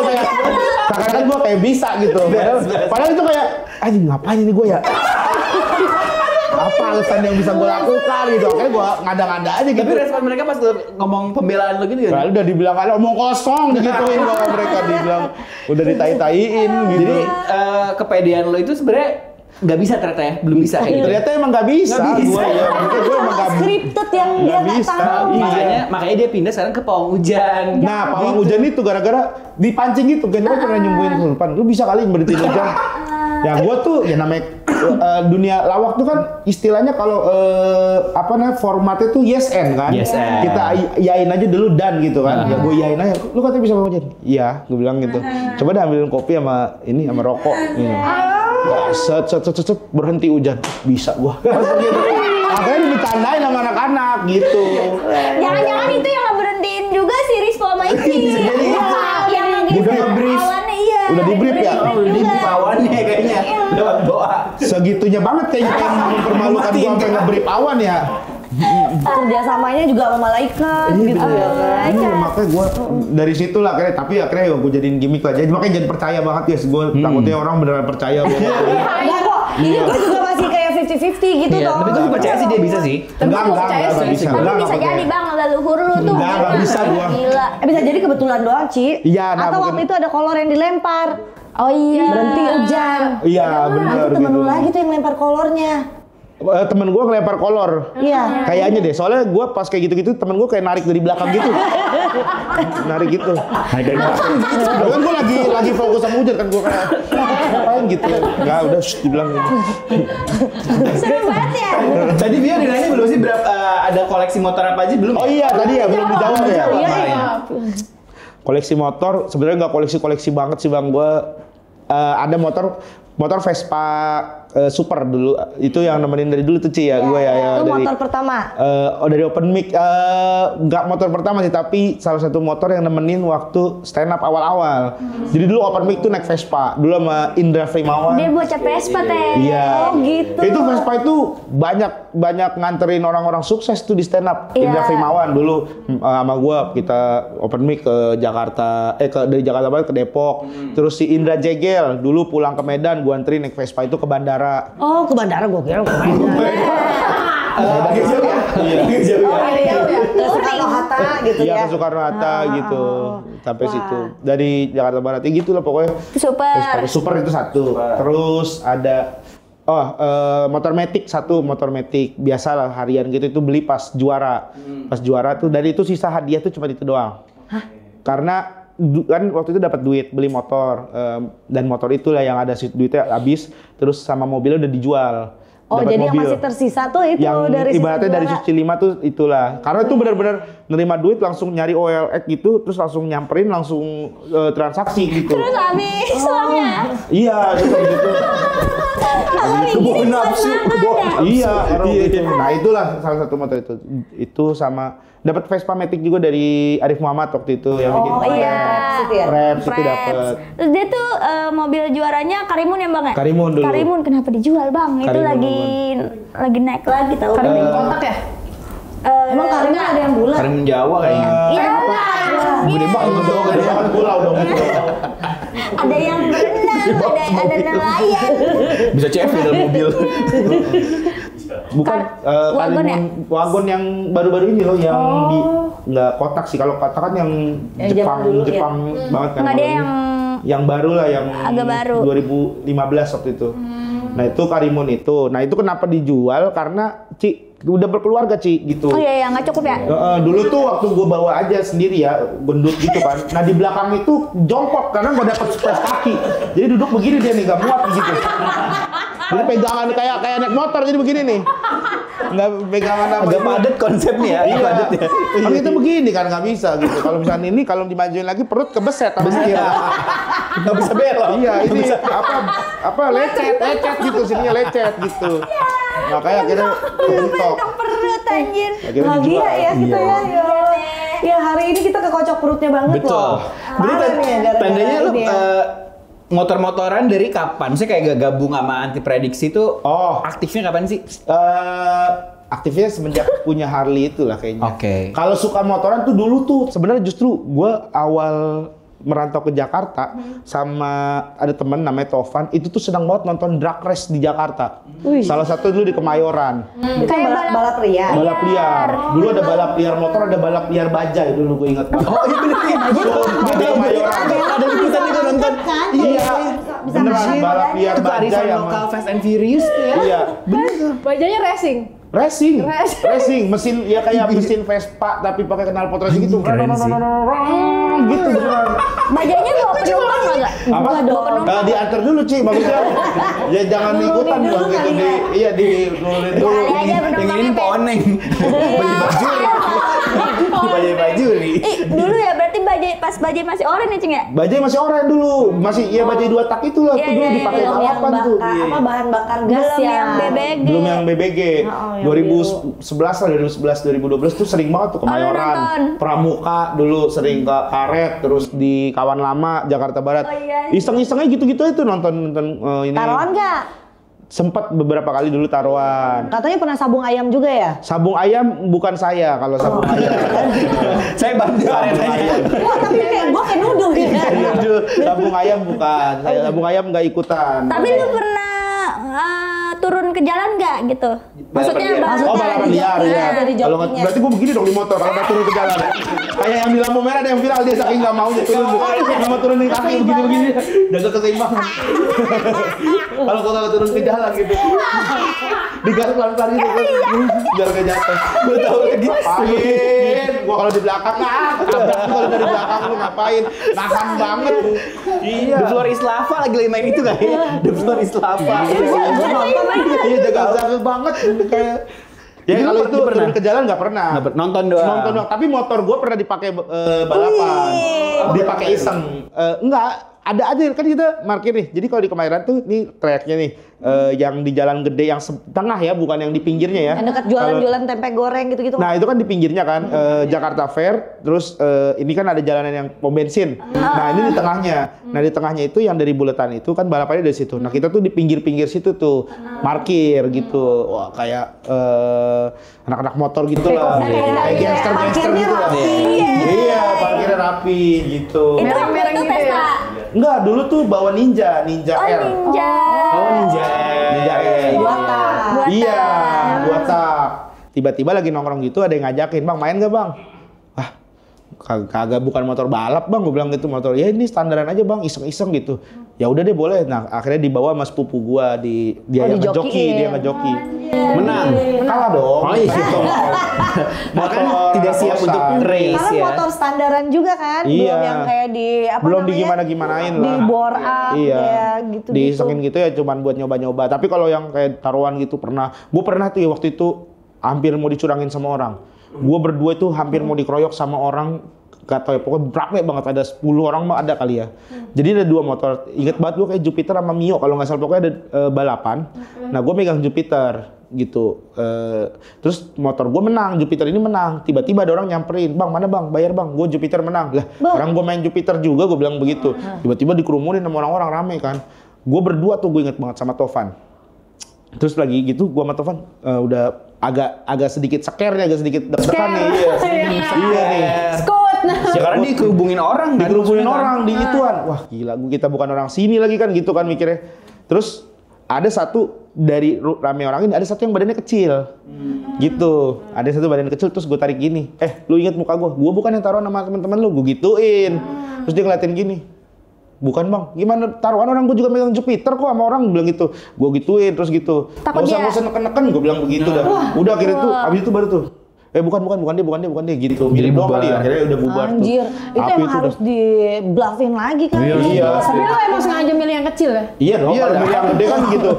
Karena gue kayak bisa gitu. Padahal itu kayak, anjing ngapain ini gue ya? Apa alasan yang bisa gue lakukan gitu. Akhirnya gue ngada-ngada aja gitu. Tapi respon mereka pas ngomong pembelaan lo gitu kan? Nah, udah dibilang ada omong kosong gituin kalau mereka dibilang udah ditai-taiin gitu. Jadi kepedean lo itu sebenarnya nggak bisa ternyata ya, belum bisa kayak gitu. Ternyata emang nggak bisa. Gue emang nggak scripted yang dia nggak tahu. Makanya dia pindah sekarang ke pawang hujan. Nah, pawang hujan itu gara-gara dipancing gitu. Kan gue pernah nyembuhin Sulpan. Lu bisa kali berhenti hujan. Ya gue tuh ya namanya dunia lawak tuh kan istilahnya kalau apa namanya formatnya tuh yes and kan. Yes and. Kita yain aja dulu dan gitu kan. Ya gue yain aja. Lu katanya bisa pawang hujan? Iya, gue bilang gitu. Coba dah ambilin kopi sama ini sama rokok. Ya, set berhenti hujan, bisa gua. Akhirnya dibercandain sama anak-anak gitu. Jangan-jangan itu yang ngeberhentiin juga si Rispo sama Iki. Yang udah nge-brief. Udah di-brief ya? Udah di-brief awannya kayaknya. Lewat doa. Segitunya banget kayaknya pengen mempermalukan gua sampai nge-brief awan ya. Kerjasamanya juga sama malaikat gitu ya kan. Iya, makanya gue dari situ lah akhirnya, tapi akhirnya gue jadiin gimmick lah. Jadi makanya jangan percaya banget guys, gue takutnya orang beneran percaya. Enggak kok, ini gue juga masih kayak 50-50 gitu toh. Tapi gue percaya sih dia bisa sih. Enggak bisa. Tapi bisa jadi bang, leluhur lu tuh. Enggak bisa gua. Gila. Bisa jadi kebetulan doang, Ci. Iya, nah, atau waktu itu ada kolor yang dilempar. Oh iya. Berhenti hujan. Iya, benar. Itu temen lu lagi tuh yang lempar kolornya. Temen gue ngelempar kolor. Iya. Kayaknya deh, soalnya gue pas kayak gitu-gitu temen gue kayak narik dari belakang gitu. Narik gitu. Kan gue lagi fokus sama hujan kan gue kayak ngapain gitu. Enggak, udah dibilang gitu. Seru banget ya. Tadi Bio nanya belum sih berapa ada koleksi motor apa aja belum? Oh iya, tadi ya belum dijawab ya. Iya. Koleksi motor sebenarnya nggak koleksi banget sih Bang. Gue ada motor Vespa Super dulu, itu yang nemenin dari dulu tuh Ci ya, gue ya Itu dari motor pertama? dari open mic, nggak motor pertama sih, tapi salah satu motor yang nemenin waktu stand up awal-awal. Jadi dulu open mic tuh naik Vespa, dulu sama Indra Frimawan. Dia bocah Vespa teh. Iya. Oh gitu. Itu Vespa itu banyak nganterin orang-orang sukses tuh di stand up. Iya. Indra Frimawan dulu sama gua kita open mic ke Jakarta, dari Jakarta Barat ke Depok. Terus si Indra Jegel dulu pulang ke Medan, gua anterin naik Vespa itu ke bandara. Oh ke bandara gue kira ke bandara. Agak jauh ya? Agak jauh ya? Ke Soekarno-Hatta gitu Iya ya? ke Soekarno-Hatta gitu, sampai situ. Dari Jakarta Barat, ya gitu lah pokoknya. Super. Super itu satu. Terus ada motor Matic satu, motor Matic biasa lah harian gitu, itu beli pas juara. Pas juara tuh dari itu sisa hadiah tuh cuma itu doang. Karena kan waktu itu dapat duit beli motor, dan motor itulah yang ada duitnya habis, terus sama mobilnya udah dijual. Oh Dapet jadi mobil. yang masih tersisa tuh itu Yang dari ibaratnya sisa dari juara. suci 5 tuh itulah. Karena itu benar-benar nerima duit langsung nyari OLX gitu, terus langsung nyamperin langsung transaksi gitu. Terus habis uangnya. Iya gitu. Kebawa nafsu. Iya, gitu. Nah itulah salah satu motor itu. Itu sama dapat Vespa Matic juga dari Arif Muhammad waktu itu yang bikin. Oh iya. Reps itu dapat. Terus dia tuh mobil juaranya Karimun ya Bang ya? Karimun dulu. Karimun kenapa dijual Bang? Itu Karimun lagi naik lagi tahu. Karimun kontak ya? Emang Karimun ada yang bulat? Karimun Jawa kayaknya. Iya. Gede banget, gede banget pulau dong. Ada yang berenang, ada nelayan. Bisa CFD dalam mobil. Bukan wagon ya? wagon yang baru-baru ini loh, yang di nggak kotak sih. Kalau kotak kan yang Jepang banget kan. Nggak ada yang baru lah, yang agak baru. 2015 waktu itu. Nah itu Karimun itu. Nah itu kenapa dijual? Karena Ci udah berkeluarga Ci gitu. Oh iya, nggak cukup ya? Dulu tuh waktu gue bawa aja sendiri ya, gendut gitu kan. Nah di belakang itu jongkok karena gue dapet space kaki. Jadi duduk begini dia nih, gak muat gitu. Jadi pegangan kayak naik motor, jadi begini nih. Nggak pegangan apa. Agak padat konsepnya ya. Iya. Padat ya. Kan itu begini kan nggak bisa gitu. Kalau misalnya ini kalau dimajuin lagi perut kebeset sama setir. Nggak bisa belok. Iya ini apa lecet gitu, sininya lecet gitu. Makanya akhirnya kebentok. Perut anjir. Akhirnya Bahagia dijual. ya kita Iya. ya. Ya hari ini kita kekocok perutnya banget Betul. loh. Berarti Parah nih, gara-gara tandanya lu ini ya. motor-motoran dari kapan? Maksudnya kayak gabung sama anti prediksi tuh aktifnya kapan sih? Aktifnya semenjak punya Harley itulah kayaknya. Oke. Kalau suka motoran tuh dulu tuh sebenarnya justru gue awal merantau ke Jakarta sama ada temen namanya Tovan, itu tuh sedang banget nonton drag race di Jakarta. Salah satu dulu di Kemayoran. Itu balap liar. Balap liar. Dulu ada balap liar motor, ada balap liar bajai dulu gue ingat banget. Oh iya bener nih. Di Kemayoran. Ada liputan itu nonton. Iya. Beneran balap liar Itu bajai kearifan yang lokal Fast and Furious tuh ya. iya. Bajanya racing. Racing, mesin ya kayak mesin Vespa tapi pakai knalpot racing gitu. Keren sih. Gitu beneran. Bajanya bawa penumpang nggak? Apa? Bawa penumpang. Diantar dulu Ci, maksudnya. Ya jangan ikutan dong gitu di nurunin dulu. Kali aja Yang penumpangnya ini teh. poneng. Baju nih. Dulu ya berarti pas bajai masih oranye Cing ya? Bajai masih oranye dulu, masih ya bajai 2 tak itulah tuh dulu dipakai Belum yang balapan tuh. apa bahan bakar gas Belum ya. yang BBG. Belum yang BBG. yang 2011 lah, 2011 2012 tuh sering banget tuh Kemayoran. nonton. Pramuka dulu sering ke Karet, terus di Kawan Lama Jakarta Barat. Oh, iya. Iseng-isengnya gitu-gitu itu nonton ini. Taruhan nggak? Sempat beberapa kali dulu taruhan. Katanya pernah sabung ayam juga ya? Sabung ayam bukan saya kalau sabung ayam. Saya bantu arenanya. Wah tapi gue kayak nuduh gitu. Sabung ayam bukan. Saya sabung ayam nggak ikutan. Tapi lu pernah turun ke jalan nggak gitu? Maksudnya Oh balapan liar ya. dari Kalau nggak, jokinya. berarti gue begini dong di motor kalau nggak turun ke jalan. Kayak yang di lampu merah ada yang viral dia saking nggak mau dia turun. Nggak mau turunin kaki begini-begini. Jaga keseimbangan. Kalau gue nggak turun ke jalan gitu. digas pelan-pelan gitu. Biar gak jatuh. Gue tahu lagi. Ngapain? Gue kalau di belakang tabrak kalau dari belakang lu ngapain? Nahan banget. Iya. The Floor is Lava lagi main itu kan ya? The Floor is Lava. Iya, jaga-jaga banget kayak. Ya kalau itu turun ke jalan nggak pernah. Nonton doang. Tapi motor gue pernah dipakai balapan. Dipakai iseng. Enggak. Ada aja kan kita parkir nih. Jadi kalau di Kemayoran tuh nih tracknya nih yang di jalan gede yang tengah ya, bukan yang di pinggirnya ya. Yang dekat jualan-jualan tempe goreng gitu-gitu. Nah itu kan di pinggirnya kan Jakarta Fair. Terus ini kan ada jalanan yang pom bensin. Nah ini di tengahnya. Nah di tengahnya itu yang dari buletan itu kan balapannya dari situ. Nah kita tuh di pinggir-pinggir situ tuh parkir gitu. Wah kayak anak-anak motor gitu lah. Kayak gangster-gangster gitu lah. Iya parkirnya rapi gitu. Itu mereng gitu ya? Enggak, dulu tuh bawa Ninja R. Ninja. Ninja R. Iya, 2 tak. Tiba-tiba lagi nongkrong gitu ada yang ngajakin, "Bang, main gak Bang?" "Ah, kagak, bukan motor balap Bang," gue bilang gitu. Motor, ya ini standaran aja Bang, iseng-iseng gitu. Ya udah deh boleh. Nah, akhirnya dibawa sama sepupu gua dia yang ngejoki. Menang. Kalah dong. Oh iya. Motor tidak siap untuk race Karena ya. motor standaran juga kan, Iya. belum yang kayak di belum di gimana-gimanain lah. Di bore up ya gitu. Diisengin gitu ya cuman buat nyoba-nyoba. Tapi kalau yang kayak taruhan gitu gue pernah tuh ya waktu itu hampir mau dicurangin sama orang. Gue berdua itu hampir mau dikeroyok sama orang, gak tau ya, pokoknya rame banget, ada 10 orang mah ada kali ya. Jadi ada 2 motor, inget banget gue kayak Jupiter sama Mio kalau nggak salah, pokoknya ada balapan. Nah gue megang Jupiter gitu, terus motor gue menang, Jupiter ini menang. Tiba-tiba ada orang nyamperin, "Bang mana Bang, bayar Bang." Gue Jupiter menang. Lah orang gue main Jupiter juga, gue bilang begitu. Tiba-tiba dikerumunin sama orang-orang rame kan. Gue berdua tuh gue inget banget sama Tovan. Terus lagi gitu gue sama Tovan udah agak sedikit sekernya, agak sedikit deg-degan nih. Iya nih. Ya karena dikerubungin orang kan. Dikerubungin orang di ituan. Wah gila, kita bukan orang sini lagi kan gitu kan mikirnya. Terus ada satu dari rame orang ini, ada satu yang badannya kecil. Gitu. Ada satu badan kecil terus gue tarik gini. Lu inget muka gue? Gue bukan yang taruhan sama teman-teman lu, gue gituin. Terus dia ngeliatin gini. "Bukan Bang, gimana taruhan orang, gue juga megang Jupiter kok sama orang," bilang gitu. Gue gituin terus gitu. Gak usah neken-neken, gue bilang begitu dah. Udah akhirnya tuh, abis itu baru tuh. Bukan dia gitu. Mirip doang kali ya, akhirnya udah bubar tuh. Anjir, itu emang harus di-bluffin lagi kan. Iya. Tapi lo emang sengaja milih yang kecil ya? Iya dong, kalau milih yang gede kan gitu.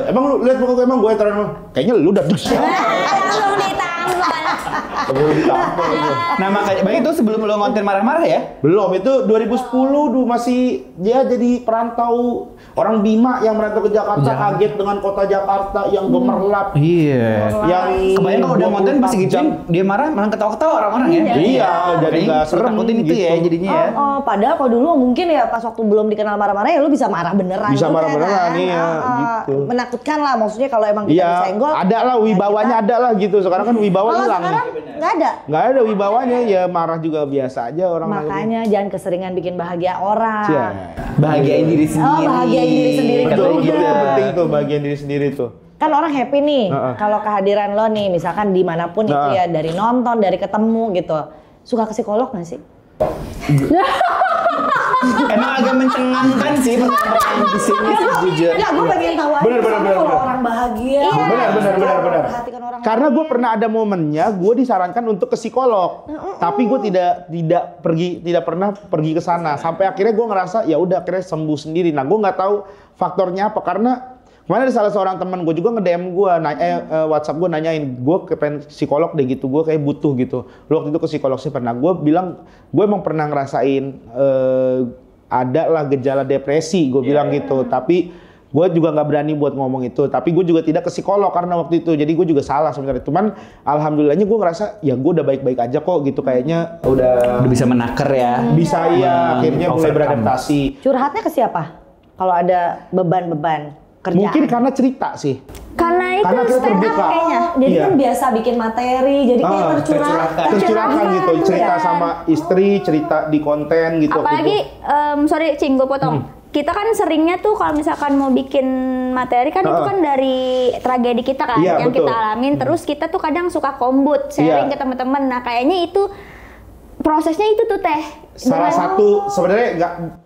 Emang lu lihat muka gue, emang gue taruhan, kayaknya lu udah dus. Belum ditampol. Nah makanya, baik itu sebelum lo ngonten marah-marah ya? Belum, itu 2010 dulu masih dia jadi perantau orang Bima yang merantau ke Jakarta, kaget dengan kota Jakarta yang gemerlap. Iya. Yang kebayang kalau udah ngonten pasti gitu, dia marah malah ketawa-ketawa orang-orang ya? Iya, jadi nggak serem takutin itu gitu. ya jadinya ya. Padahal kalau dulu mungkin ya pas waktu belum dikenal marah-marah ya lu bisa marah beneran. Bisa gitu marah kan, beneran, iya, gitu. Menakutkan lah maksudnya kalau emang kita Iya, disenggol. ada lah wibawanya, ada lah gitu. Sekarang kan wibawa Kalau hilang. sekarang nggak ada. Nggak ada wibawanya, ya marah juga biasa aja orang. Makanya jangan keseringan bikin bahagia orang. Iya. Bahagiain diri sendiri. Bahagiain diri sendiri. Betul, Iya. itu yang penting tuh, bagian diri sendiri tuh. Kan orang happy nih kalau kehadiran lo nih, misalkan dimanapun itu ya, dari nonton, dari ketemu gitu. Suka ke psikolog nggak sih? Emang agak mencengangkan sih pertanyaan di sini sejujurnya. Enggak, gue pengen tahu aja. Bener. Kalau orang bahagia. Benar. Karena gue pernah ada momennya gue disarankan untuk ke psikolog, tapi gue tidak pernah pergi ke sana. Sampai akhirnya gue ngerasa ya udah akhirnya sembuh sendiri. Nah gue nggak tahu faktornya apa, karena kemarin ada salah seorang teman gue juga nge-DM gue, WhatsApp gue nanyain, gue ke psikolog deh gitu, gue kayak butuh gitu. Lu waktu itu ke psikolog sih pernah? Gue bilang, gue emang pernah ngerasain ada lah gejala depresi, gue bilang gitu. Tapi gue juga nggak berani buat ngomong itu. Tapi gue juga tidak ke psikolog karena waktu itu, jadi gue juga salah sebenarnya. Cuman alhamdulillahnya gue ngerasa ya gue udah baik-baik aja kok gitu, kayaknya udah bisa menaker ya. Bisa ya, akhirnya mulai beradaptasi. Curhatnya ke siapa? Kalau ada beban-beban kerjaan. Mungkin karena cerita sih. Karena itu Karena kita stand up terbuka. kayaknya. Jadi Iya. kan biasa bikin materi, jadi kayak Tercurahkan gitu, cerita sama istri, cerita di konten gitu. Apalagi, sorry Cing, gue potong. Kita kan seringnya tuh kalau misalkan mau bikin materi kan itu kan dari tragedi kita kan, Iya, yang betul. kita alamin. Terus kita tuh kadang suka kombut, sharing ke teman-teman. Nah kayaknya itu prosesnya itu tuh Teh. Salah satu sebenarnya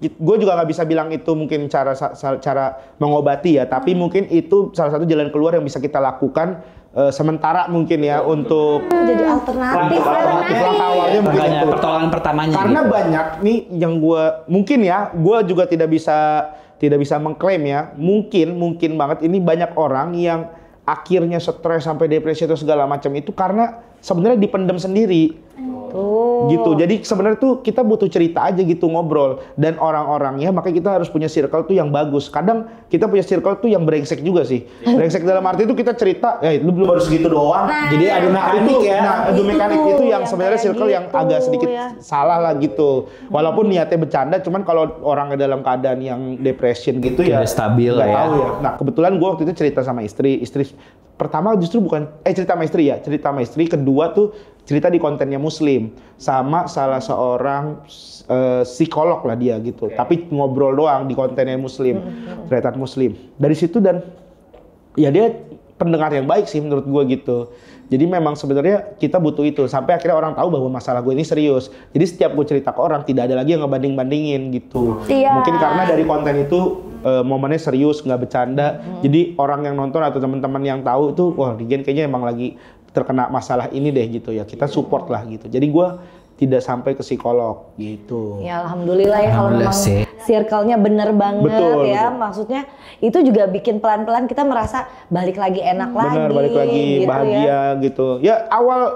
gue juga nggak bisa bilang itu mungkin cara mengobati ya, tapi mungkin itu salah satu jalan keluar yang bisa kita lakukan sementara mungkin ya untuk jadi alternatif awalnya mungkin itu pertolongan pertamanya. Karena gitu. banyak nih yang gue mungkin ya, gue juga tidak bisa mengklaim ya, mungkin banget ini banyak orang yang akhirnya stres sampai depresi atau segala macam itu karena sebenarnya dipendam sendiri. Gitu. Jadi sebenarnya tuh kita butuh cerita aja gitu, ngobrol, dan orang-orangnya makanya kita harus punya circle tuh yang bagus. Kadang kita punya circle tuh yang brengsek juga sih. Brengsek dalam arti itu kita cerita, lu belum harus gitu doang. Jadi ada mekanik ya. Nah, ada mekanik itu yang sebenarnya circle gitu, yang agak sedikit salah lah gitu. Walaupun niatnya bercanda, cuman kalau orangnya dalam keadaan yang depression gitu ya stabil nggak ya. tahu ya. Nah, kebetulan gue waktu itu cerita sama istri pertama justru bukan cerita sama istri, kedua tuh cerita di kontennya Muslim sama salah seorang psikolog lah dia gitu. Tapi ngobrol doang di kontennya Muslim, ternyata Muslim. Dari situ dan ya dia pendengar yang baik sih menurut gue gitu. Jadi memang sebenarnya kita butuh itu sampai akhirnya orang tahu bahwa masalah gue ini serius. Jadi setiap gue cerita ke orang tidak ada lagi yang ngebanding-bandingin gitu. Mungkin karena dari konten itu momennya serius, nggak bercanda. Jadi orang yang nonton atau teman-teman yang tahu itu, wah Regen kayaknya emang lagi terkena masalah ini deh gitu ya. Kita support lah gitu. Jadi gue tidak sampai ke psikolog gitu. Ya alhamdulillah ya kalau memang circle-nya bener banget. Betul. Maksudnya itu juga bikin pelan-pelan kita merasa balik lagi enak lagi. Bener, balik lagi gitu bahagia ya. Gitu. Ya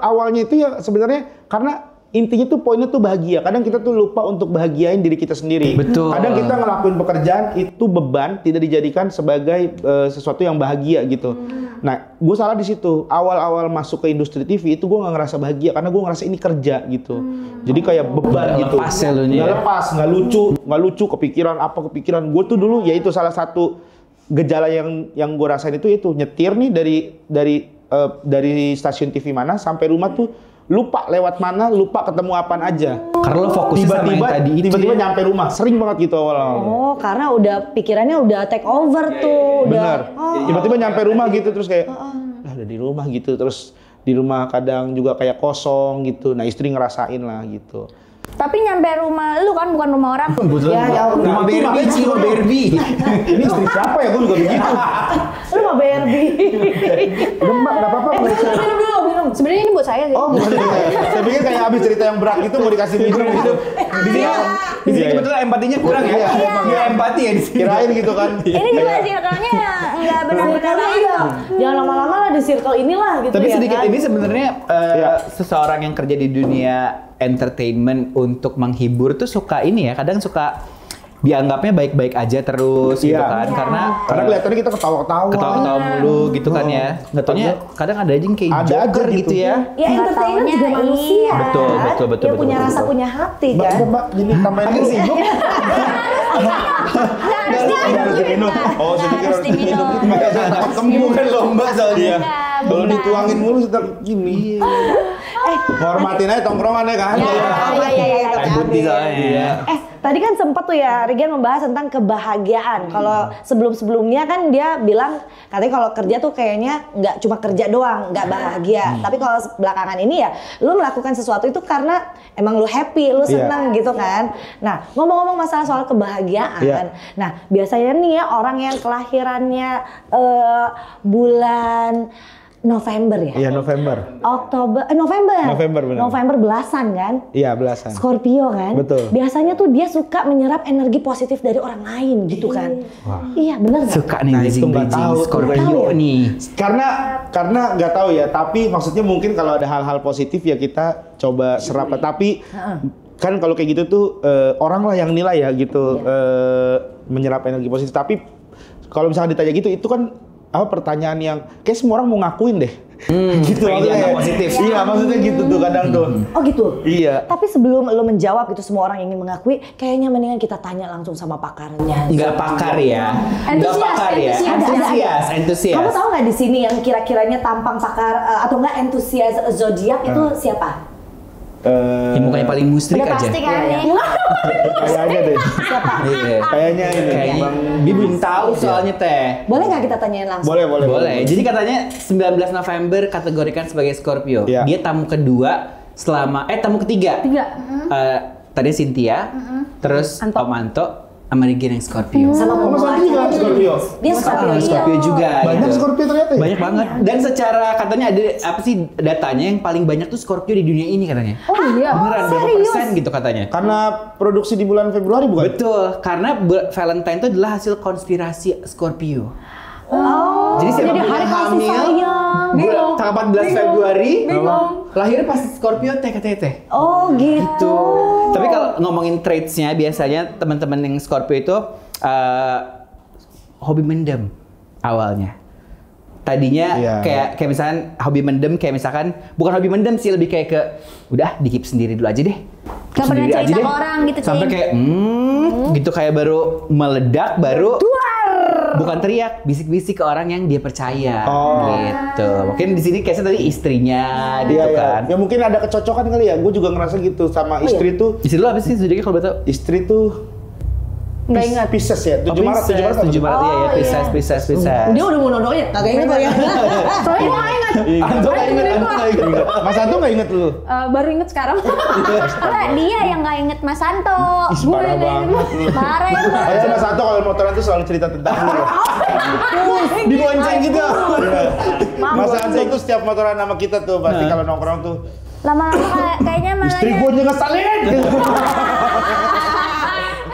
awalnya itu ya sebenarnya karena intinya tuh poinnya tuh bahagia. Kadang kita tuh lupa untuk bahagiain diri kita sendiri. Betul. Kadang kita ngelakuin pekerjaan itu beban, tidak dijadikan sebagai sesuatu yang bahagia gitu. Nah, gue salah di situ. Awal-awal masuk ke industri TV itu gue nggak ngerasa bahagia karena gue ngerasa ini kerja gitu. Jadi kayak beban gitu. Nggak lepas, nggak lucu, kepikiran. Gue tuh dulu ya itu salah satu gejala yang gue rasain itu nyetir nih dari stasiun TV mana sampai rumah tuh lupa lewat mana, lupa ketemu apaan aja. Karena lo fokusnya sama yang tadi itu. Tiba-tiba nyampe rumah, sering banget gitu awal-awal. Oh, karena udah pikirannya udah take over tuh. Bener. Tiba-tiba nyampe rumah gitu terus kayak, udah di rumah gitu. Terus di rumah kadang juga kayak kosong gitu. Nah istri ngerasain lah gitu. Tapi nyampe rumah lu kan bukan rumah orang. Ya, rumah Barbie. Ini istri siapa ya? Gue juga begitu. Rumah Barbie. Udah mbak, gak apa-apa. Minum. Sebenarnya ini buat saya sih. Oh, bukan saya pikir kayak abis cerita yang berat gitu mau dikasih minum gitu. Di sini kebetulan empatinya kurang ya. Iya, empati ya di sini. Kirain gitu kan. Ini juga circle-nya nggak benar-benar Iya. Jangan lama-lama lah di circle inilah gitu. Tapi ya, sedikit kan? ini sebenarnya seseorang yang kerja di dunia entertainment untuk menghibur tuh suka ini ya, kadang suka dianggapnya baik-baik aja terus gitu kan, karena kelihatannya kita ketawa-ketawa mulu gitu kan ya. Nggak taunya kadang ada aja yang kayak ada Joker aja gitu ya. Ya entertainer juga manusia. Betul. Dia punya rasa, punya hati kan. Mbak, jadi tambahin dulu. Harus diminum. Oh, saya pikir harus diminum. Kamu bukan lomba soalnya. Kalau dituangin mulu sedang gini. Hormatin aja tongkrongannya kan. Iya. Kayak putih soalnya. Tadi kan sempat tuh ya Regen membahas tentang kebahagiaan. Kalau sebelum-sebelumnya kan dia bilang katanya kalau kerja tuh kayaknya nggak cuma kerja doang, nggak bahagia. Tapi kalau belakangan ini ya lu melakukan sesuatu itu karena emang lu happy, lu seneng gitu kan. Nah, ngomong-ngomong masalah soal kebahagiaan. Nah, biasanya nih ya orang yang kelahirannya bulan November ya? Iya, November. November benar. November belasan kan? Iya, belasan. Scorpio kan? Betul. Biasanya tuh dia suka menyerap energi positif dari orang lain gitu kan? Wah. Iya, benar nggak? Suka nih bridging Scorpio nih. Karena nggak tahu ya, tapi maksudnya mungkin kalau ada hal-hal positif ya kita coba serap. Tapi kan kalau kayak gitu tuh orang lah yang nilai ya gitu, menyerap energi positif. Tapi kalau misalnya ditanya gitu, itu kan pertanyaan yang kayak semua orang mau ngakuin deh. Gitu maksudnya positif. Iya, maksudnya gitu tuh kadang tuh. Oh gitu? Iya. Tapi sebelum lo menjawab itu semua orang ingin mengakui, kayaknya mendingan kita tanya langsung sama pakarnya. Enggak pakar ya. Entusias. Kamu tahu nggak di sini yang kira-kiranya tampang pakar atau enggak entusias zodiak itu siapa? Yang mukanya paling musrik udah aja. Pasti kan nih. Kayaknya deh. Siapa? Kayaknya ini. Bang dia belum tahu soalnya Teh. Boleh nggak kita tanyain langsung? Boleh. Jadi katanya 19 November kategorikan sebagai Scorpio. Iya. Dia tamu kedua selama tamu ketiga. Tadi Cynthia, terus Om Anto, sama Regina yang Scorpio. Sama Scorpio. Scorpio. Dia Scorpio juga. Banyak gitu. Scorpio ternyata ya? Banyak banget. Dan secara katanya ada apa sih datanya yang paling banyak tuh Scorpio di dunia ini katanya. Oh iya. Beneran berapa persen gitu katanya. Karena produksi di bulan Februari bukan? Betul, karena Valentine itu adalah hasil konspirasi Scorpio. Jadi siapa jadi yang hari kasih hamil sayang. tanggal 14 Februari lahirnya pas Scorpio TKTT. Oh gitu. Tapi kalau ngomongin traits-nya biasanya teman-teman yang Scorpio itu hobi mendem awalnya. Tadinya kayak misalkan hobi mendem, kayak misalkan bukan hobi mendem sih, lebih kayak ke udah dikip sendiri dulu aja deh. Gak pernah cerita ke orang gitu. Sampai kayak gitu, kayak baru meledak, baru bukan teriak, bisik-bisik ke orang yang dia percaya gitu. Mungkin di sini kayaknya tadi istrinya gitu kan. Ya mungkin ada kecocokan kali ya. Gue juga ngerasa gitu sama istri tuh. Istri lu apa sih zodiaknya kalau betul? Istri tuh Nggak ingat. Pisces ya, 7 Maret, 7 Maret ya, Pisces. Dia udah mau nodongnya, kagak inget ya. Soalnya gue nggak ingat. Anto nggak inget. Mas Anto nggak inget lu? Baru inget sekarang. Enggak, dia yang nggak inget Mas Santo. Parah banget. Parah ya. Ayo Mas Anto kalau motoran tuh selalu cerita tentang lu. Dibonceng gitu. Mas Anto tuh setiap motoran sama kita tuh pasti kalau nongkrong tuh. Lama-lama kayaknya malah Istri gue aja ngesalin.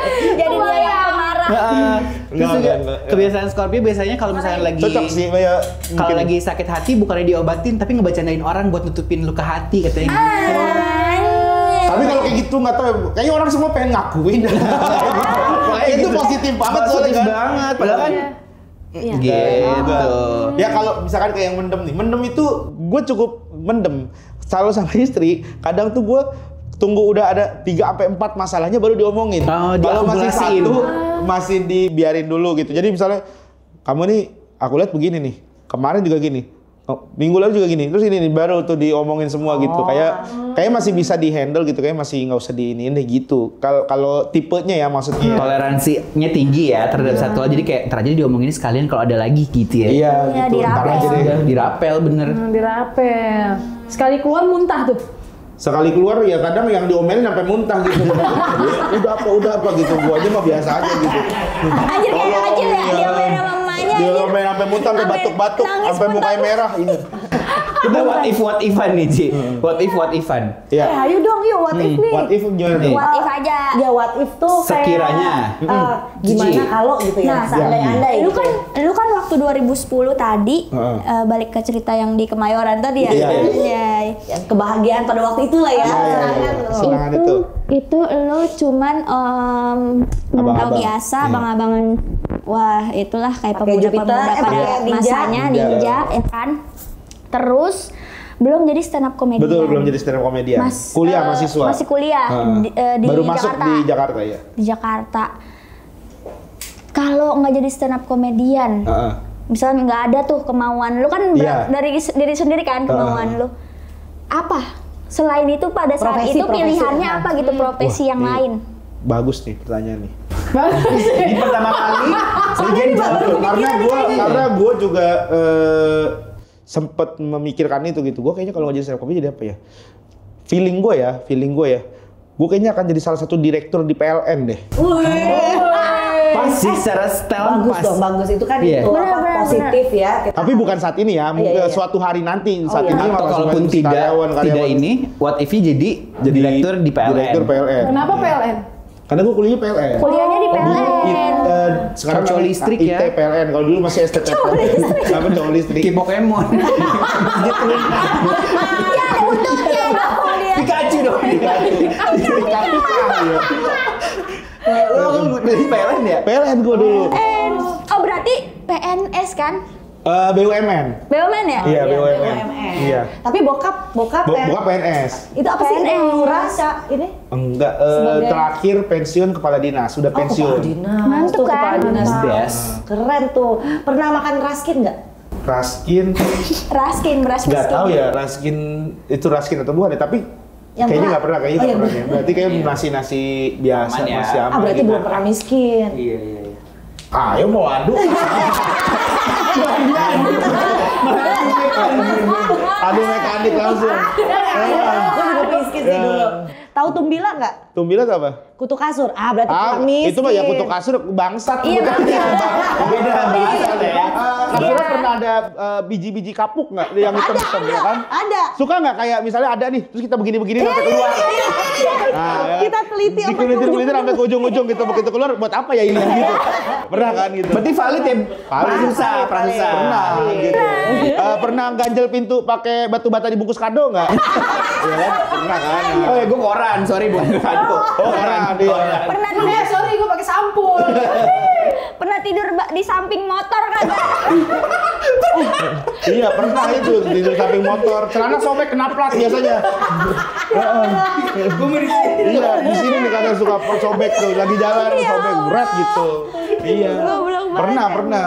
jadi dia yang pemarah. Terus juga kebiasaan Scorpio biasanya kalau misalnya lagi Cocok sih kayak kalau lagi sakit hati bukannya diobatin tapi ngebacandain orang buat nutupin luka hati katanya gitu. Tapi kalau kayak gitu nggak tahu, kayaknya orang semua pengen ngakuin. Itu positif banget soalnya kan. Banget. Padahal kan gitu. Ya kalau misalkan kayak yang mendem nih, mendem itu gue cukup mendem. Selalu sama istri, kadang tuh gue tunggu udah ada 3-4 masalahnya baru diomongin. Kalau masih satu, masih dibiarin dulu gitu. Jadi misalnya, kamu nih, aku lihat begini nih, kemarin juga gini, minggu lalu juga gini, terus ini nih, baru tuh diomongin semua gitu. Kayak masih bisa dihandle gitu, kayak masih nggak usah diiniin deh gitu. Kalau tipenya ya maksudnya. Toleransinya tinggi ya terhadap satu hal, jadi kayak ntar aja diomongin sekalian kalau ada lagi gitu ya. Iya gitu, ntar aja deh. Dirapel bener. Dirapel. Sekali keluar muntah tuh. Sekali keluar ya kadang yang diomelin sampai muntah gitu. udah apa gitu, gua aja mah biasa aja gitu. Anjir kayak kecil ya, dia main sama mamanya. Diomelin sampai muntah, sampai batuk-batuk, sampai mukanya merah ini. Coba what ifan nih Ci. What ifan. Iya. Ayo dong, yuk what if nih. What if gimana nih? What if aja. Ya what if tuh sekiranya gimana kalau gitu ya. Seandainya Lu kan waktu 2010 tadi balik ke cerita yang di Kemayoran tadi ya. Iya. Kebahagiaan pada waktu itu lah ya. Senangan itu. Itu lu cuman abang biasa, abang-abangan. Wah, itulah kayak pemuda-pemuda pada masanya ninja ya kan. Terus belum jadi stand up comedian. Betul, belum jadi stand up comedian. Kuliah mahasiswa. Masih kuliah di baru Jakarta. masuk di Jakarta ya. Di Jakarta. Kalau nggak jadi stand up comedian, misalnya nggak ada tuh kemauan lu kan dari diri sendiri kan kemauan lu. Apa? Selain itu pada saat itu pilihannya apa gitu, profesi yang lain? Bagus nih pertanyaan nih. Ini pertama kali karena gue juga sempet memikirkan itu gitu. Gue kayaknya kalau nggak jadi stand up comedy jadi apa ya? Feeling gue ya. Gue kayaknya akan jadi salah satu direktur di PLN deh. Pasti secara style bagus itu kan itu positif ya. Tapi bukan saat ini ya, suatu hari nanti saat ini atau kalaupun tidak ini what if jadi direktur di PLN. Direktur PLN. Kenapa PLN? Karena gue kuliahnya PLN. Kuliahnya di PLN. Sekarang cowok listrik ya. IT PLN. Kalau dulu masih STT. Apa cowok listrik? Kayak Pokemon. Ya ada untungnya kuliah. Pikachu dong. Pikachu Lo dari PLN ya? PLN gue dulu. Oh berarti PNS kan? BUMN. BUMN ya? Iya, BUMN. Iya. Tapi bokap PNS. itu apa sih lurah ini? Enggak, terakhir pensiun kepala dinas, sudah pensiun. Mantap kan? Best. Keren tuh. Pernah makan raskin nggak? Raskin, beras nggak miskin. tahu ya Raskin itu Raskin atau bukan ya, tapi Yang kayaknya nggak pernah. pernah, kayaknya nggak pernah ya. Berarti kayak nasi biasa, Aman ya. masih aman. Berarti gitu. belum pernah miskin. Iya. Ayo mau adu. Adu mekanik langsung. Gue juga pengen skit sih dulu. Tahu Tumbila nggak? Tumbila itu apa? Kutu kasur. Berarti kurang miskin. Itu mah ya kutu kasur bangsat. Iya, Beda bahasa ya. Kasurnya pernah ada biji-biji kapuk nggak yang hitam-hitam ya kan? Ada. Suka nggak kayak misalnya ada nih, terus kita begini-begini sampai keluar. Nah, ya. Kita teliti apa Teliti sampai ke ujung-ujung gitu, begitu keluar buat apa ya ini gitu. Pernah kan gitu. Berarti valid ya? Pramusa. Pernah gitu. Pernah ganjel pintu pakai batu bata dibungkus kado nggak? Iya kan? Pernah kan? Oh ya, gue koran, sorry bukan kado. Oh, koran dia. Pernah tidur, Sorry gue pakai sampul. pernah tidur di samping motor kagak? Iya pernah itu tidur samping motor, celana sobek kena plat biasanya. Iya di sini nih kadang suka sobek tuh, lagi jalan sobek berat gitu. Iya. Pernah.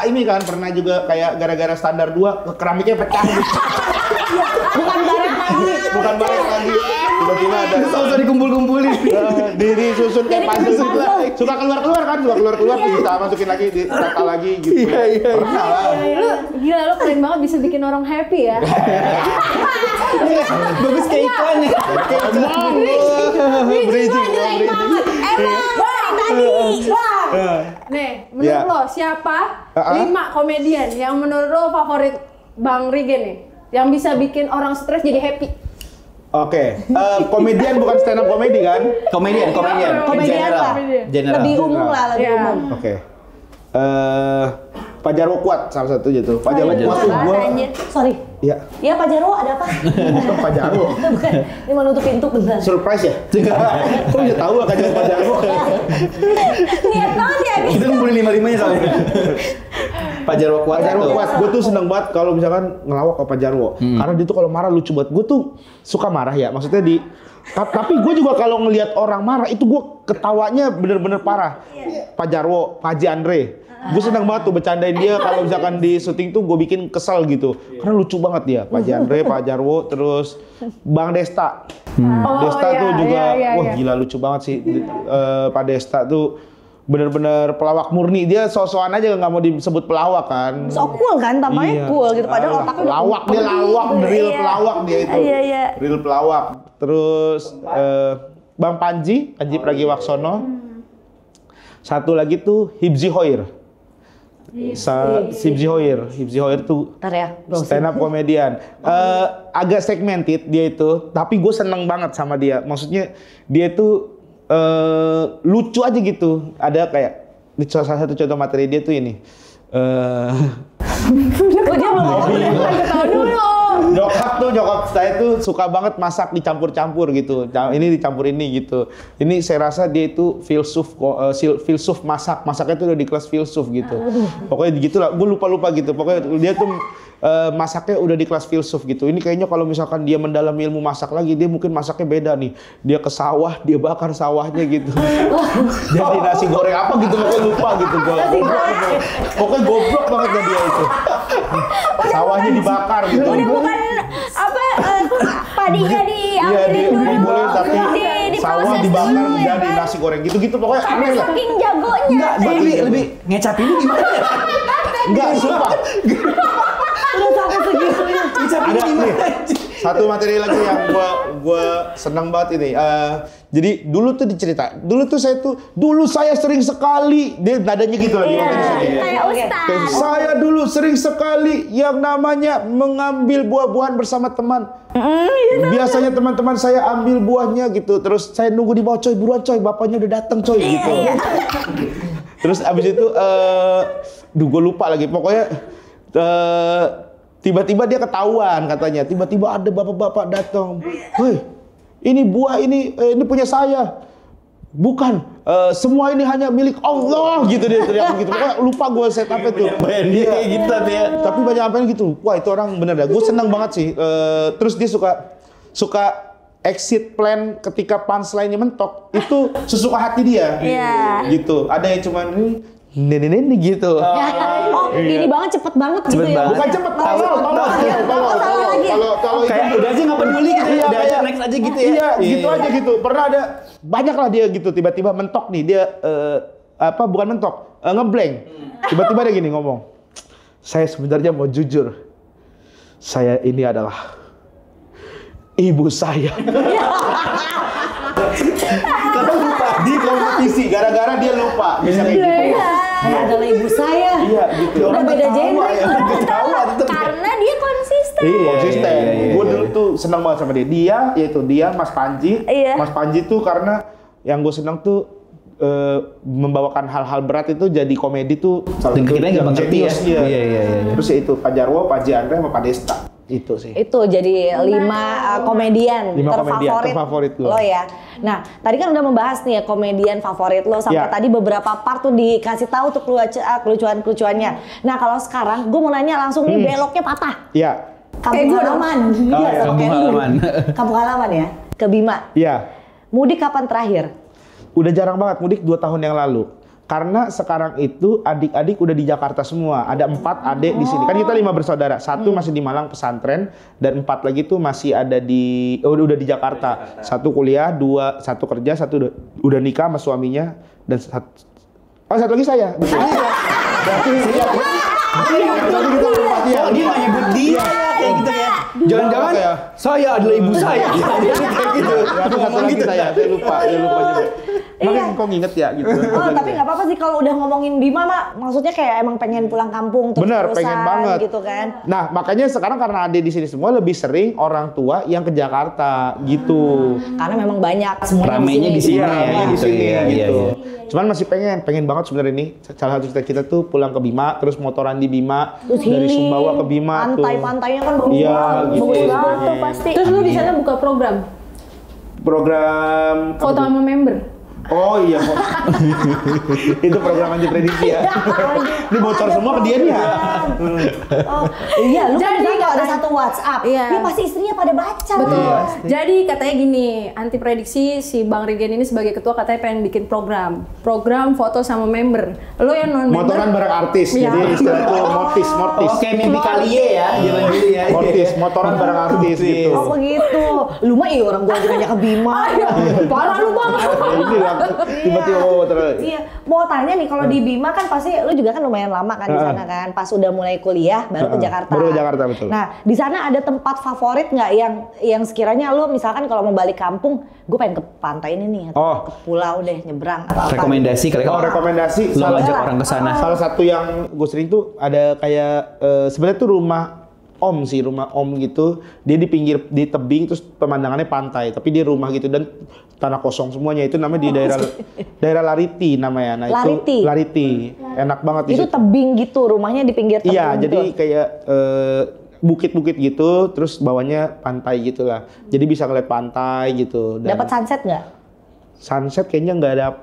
Ini kan pernah juga kayak gara-gara standar 2 keramiknya pecah gitu. Bukan bareng lagi. Tiba-tiba ada Usah dikumpul-kumpulin. disusun kayak puzzle. Suka keluar kan, kita masukin lagi, ditata lagi gitu. Iya. Pernah lah. Lu gila, lu keren banget bisa bikin orang happy ya. Bagus kayak iklan ya. Bridging. Nih, menurut lo siapa 5 komedian yang menurut lo favorit Bang Rigen nih? Yang bisa bikin orang stres jadi happy? Oke, komedian bukan stand up komedi kan? Komedian. Komedian lah. General. Lebih umum lah, lebih umum. Oke. Pak Jarwo Kuat salah satu gitu. Pak Jarwo Kuat tuh gua. Sorry. Iya. Iya Pak Jarwo ada apa? Pak Jarwo. Bukan. Ini mau nutup pintu beneran. Surprise ya? Kok udah tahu akan jadi Pak Jarwo? Niat banget ya. Kita ngumpulin 5-5-nya soalnya. Pak Jarwo Kuat. Gue tuh seneng banget kalau misalkan ngelawak ke Pak Jarwo. Karena dia tuh kalau marah lucu banget. Gue tuh suka marah ya. Maksudnya tapi gue juga kalau ngelihat orang marah itu gue ketawanya bener-bener parah. Pak Jarwo, Pak Haji Andre. Gue seneng banget tuh bercandain dia kalau misalkan di syuting tuh gue bikin kesel gitu. Karena lucu banget dia. Pak Haji Andre, Pak Jarwo, terus Bang Desta. Desta tuh juga, wah gila lucu banget sih. Pak Desta tuh bener-bener pelawak murni, dia so-soan aja nggak mau disebut pelawak kan. So cool kan, tampaknya cool gitu. Padahal otaknya pelawak, dia lawak, real pelawak dia itu. Iya. Real pelawak. Terus Bang Panji Pragiwaksono. Satu lagi tuh Hibzi Hoir. Hibzi Hoir tuh Ntar ya, stand up komedian. Agak segmented dia itu, tapi gue seneng banget sama dia. Maksudnya dia itu lucu aja gitu. Ada kayak salah satu contoh materi dia tuh ini. Nyokap saya tuh suka banget masak dicampur-campur gitu. Ini dicampur ini gitu. Ini saya rasa dia itu filsuf masaknya tuh udah di kelas filsuf gitu. Pokoknya gitulah. Gue lupa gitu. Pokoknya dia tuh masaknya udah di kelas filsuf gitu. Ini kayaknya kalau misalkan dia mendalami ilmu masak lagi, dia mungkin masaknya beda nih. Dia ke sawah, dia bakar sawahnya gitu. Jadi nasi goreng apa gitu, pokoknya lupa gitu. Pokoknya goblok banget dia itu. Sawahnya dibakar gitu. Udah bukan apa padinya diambilin dulu, tapi sawah dibakar menjadi nasi goreng gitu-gitu pokoknya aneh lah. Saking jagonya. Enggak, lebih ngecap ini gimana ya? Enggak, sumpah. Udah sampai segitunya. Ngecap ini Ada gimana? nih, satu materi lagi yang gua senang banget ini. Jadi dulu tuh dicerita, dulu saya sering sekali, dia nadanya gitu lagi. Kayak Ustaz. Saya dulu sering sekali yang namanya mengambil buah-buahan bersama teman. Biasanya teman-teman saya ambil buahnya gitu, terus saya nunggu di bawah, coy buruan coy, bapaknya udah datang coy gitu. Terus abis itu, gue lupa lagi, pokoknya tiba-tiba dia ketahuan katanya, tiba-tiba ada bapak-bapak datang, woi ini buah ini punya saya, bukan, semua ini hanya milik Allah gitu dia teriak gitu. Pokoknya lupa gue setupnya tuh. Bayar dia kayak gitu tapi ya. Tapi banyak apa gitu. Wah itu orang bener dah. Gue senang banget sih. Terus dia suka exit plan ketika punchline-nya mentok. Itu sesuka hati dia. Iya. Gitu. Ada yang cuman ini gitu. Ini banget cepet banget gitu ya. Bukan cepet, kalau Kayak udah aja nggak peduli gitu ya. Udah aja next aja gitu ya. Iya, gitu aja gitu. Pernah ada banyak lah dia gitu tiba-tiba mentok nih dia bukan mentok. ngeblank. Tiba-tiba dia gini ngomong, saya sebenarnya mau jujur, saya ini adalah ibu saya. Karena lupa di kompetisi, gara-gara dia lupa bisa kayak gitu. Saya adalah ibu saya. Iya gitu. Udah beda genre. Ketawa tetep. Karena dia konsisten. Iya, konsisten. Gue dulu tuh seneng banget sama dia. Dia, Mas Panji. Iya. Mas Panji tuh karena yang gue seneng tuh membawakan hal-hal berat itu jadi komedi tuh. Dan kita nggak mengerti ya. Iya. Terus ya itu Pak Jarwo, Pak Ji Andre, sama Pak Desta. Itu sih. Itu jadi 5 komedian terfavorit lo ya. Nah, tadi kan udah membahas nih ya komedian favorit lo sampai tadi beberapa part tuh dikasih tahu tuh kelucuan-kelucuannya. Nah, kalau sekarang gue mau nanya langsung nih beloknya patah. Iya. Kampung halaman. Iya, kampung halaman. Kampung halaman ya. Ke Bima. Iya. Mudik kapan terakhir? Udah jarang banget mudik 2 tahun yang lalu. Karena sekarang itu adik-adik udah di Jakarta semua. Ada 4 adik di sini. Kan kita 5 bersaudara. 1 masih di Malang pesantren dan 4 lagi tuh masih ada di udah di Jakarta. 1 kuliah, 1 kerja, 1 udah nikah sama suaminya dan 1 lagi saya. Berarti dia nggak nyebut dia kayak gitu ya. Jangan-jangan saya adalah ibu saya. Kayak gitu. Satu lagi saya lupa nyebut. Makanya kok nginget ya gitu. Oh, tapi nggak apa-apa sih kalau udah ngomongin Bima mah, maksudnya kayak emang pengen pulang kampung terus bener, pengen banget gitu kan. Nah, makanya sekarang karena ada di sini semua lebih sering orang tua yang ke Jakarta gitu. Karena memang banyak semuanya ramenya di sini ya, gitu. Iya. Cuman masih pengen banget sebenarnya ini. Salah satu cita-cita tuh pulang ke Bima, terus motoran di Bima, terus dari Sumbawa ke Bima tuh. Pantai-pantainya kan bagus banget. Bagus banget tuh pasti. Terus lu di sana buka program foto sama member. Oh iya, itu program anti prediksi ya. Ini bocor semua ke dia nih ya. Iya, lu Jadi kan kalau ada satu WhatsApp, dia pasti istrinya pada baca. Betul. Iya. Jadi katanya gini, anti prediksi si Bang Regen ini sebagai ketua katanya pengen bikin program foto sama member. Lo yang non member. Motoran bareng artis, Iya. jadi istilah itu mortis. Oke, mimpi kaliye ya, zaman dulu ya. Mortis, motoran bareng artis gitu. Oh begitu. Lu mah orang gua aja nanya ke Bima. Parah lu banget. Ini lah, tiba-tiba terus. Iya, mau tanya nih kalau di Bima kan pasti lu juga kan lumayan lama kan di sana kan. Pas udah mulai kuliah baru ke Jakarta. Baru ke Jakarta betul. Nah, di sana ada tempat favorit nggak yang sekiranya lu misalkan kalau mau balik kampung, gue pengen ke pantai ini nih atau ke pulau deh nyebrang atau rekomendasi kali kalau rekomendasi lo ngajak orang ke sana. Salah satu yang gue sering tuh ada kayak sebenarnya tuh rumah Om gitu. Dia di tebing terus pemandangannya pantai, tapi dia rumah gitu dan tanah kosong semuanya. Itu namanya di daerah Lariti namanya. Nah, Lariti. itu Lariti. Enak banget itu tebing gitu, rumahnya di pinggir tebing. Iya, gitu. jadi kayak bukit-bukit gitu, terus bawahnya pantai gitu lah. Jadi bisa ngeliat pantai gitu. Dapat sunset nggak? Sunset kayaknya nggak ada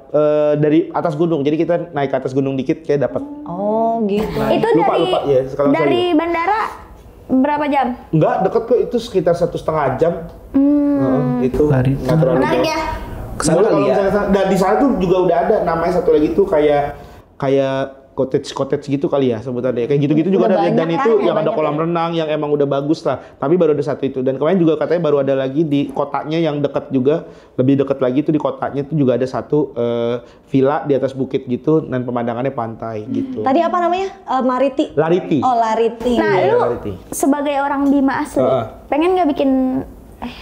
dari atas gunung. Jadi kita naik ke atas gunung dikit kayak dapat. Oh gitu. Itu lupa ya, dari bandara berapa jam? Enggak, deket kok, itu sekitar 1,5 jam. Itu nggak terlalu menarik jauh. ya. Kesana kali ya. Dan di sana tuh juga udah ada namanya satu lagi tuh kayak cottage gitu kali ya sebutannya. Kayak gitu-gitu juga ada, dan itu yang ada kolam renang yang emang udah bagus lah. Tapi baru ada satu itu. Dan kemarin juga katanya baru ada lagi di kotanya yang dekat juga, lebih dekat lagi tuh di kotanya tuh juga ada satu villa di atas bukit gitu dan pemandangannya pantai gitu. Tadi apa namanya? Lariti. Oh, Lariti. Nah, lu sebagai orang Bima asli, pengen nggak bikin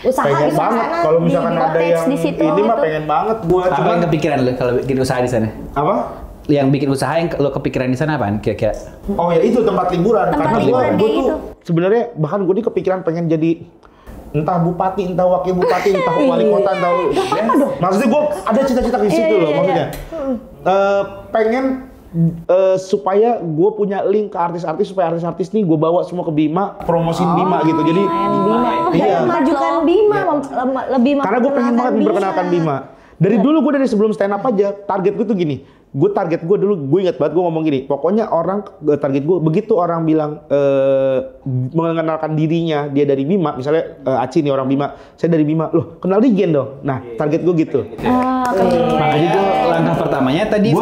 usaha pengen banget kalau misalkan ada yang di situ, ini mah gitu. pengen banget gua. Apa yang kepikiran lo kalau bikin usaha di sana? Apa? Yang bikin usaha yang lo kepikiran di sana apaan kira-kira? Oh ya itu tempat liburan. Tempat karena liburan gue kayak tuh gitu. sebenarnya bahkan gue nih kepikiran pengen jadi entah bupati, entah wakil bupati, entah wali kota, entah. Maksudnya gue ada cita-cita di situ loh maksudnya. Pengen supaya gue punya link ke artis-artis supaya artis-artis nih gue bawa semua ke Bima, promosiin Bima gitu. Jadi Bima. Iya. Majukan Bima, lebih karena gue pengen banget memperkenalkan Bima. Dari dulu gue dari sebelum stand up aja target gue tuh gini. Target gue dulu, gue ingat banget gue ngomong gini. Pokoknya target gue begitu orang bilang mengenalkan dirinya dia dari Bima, misalnya Aci nih orang Bima, saya dari Bima, loh kenal Regen dong. Nah target gue gitu. Makanya gue langkah pertamanya tadi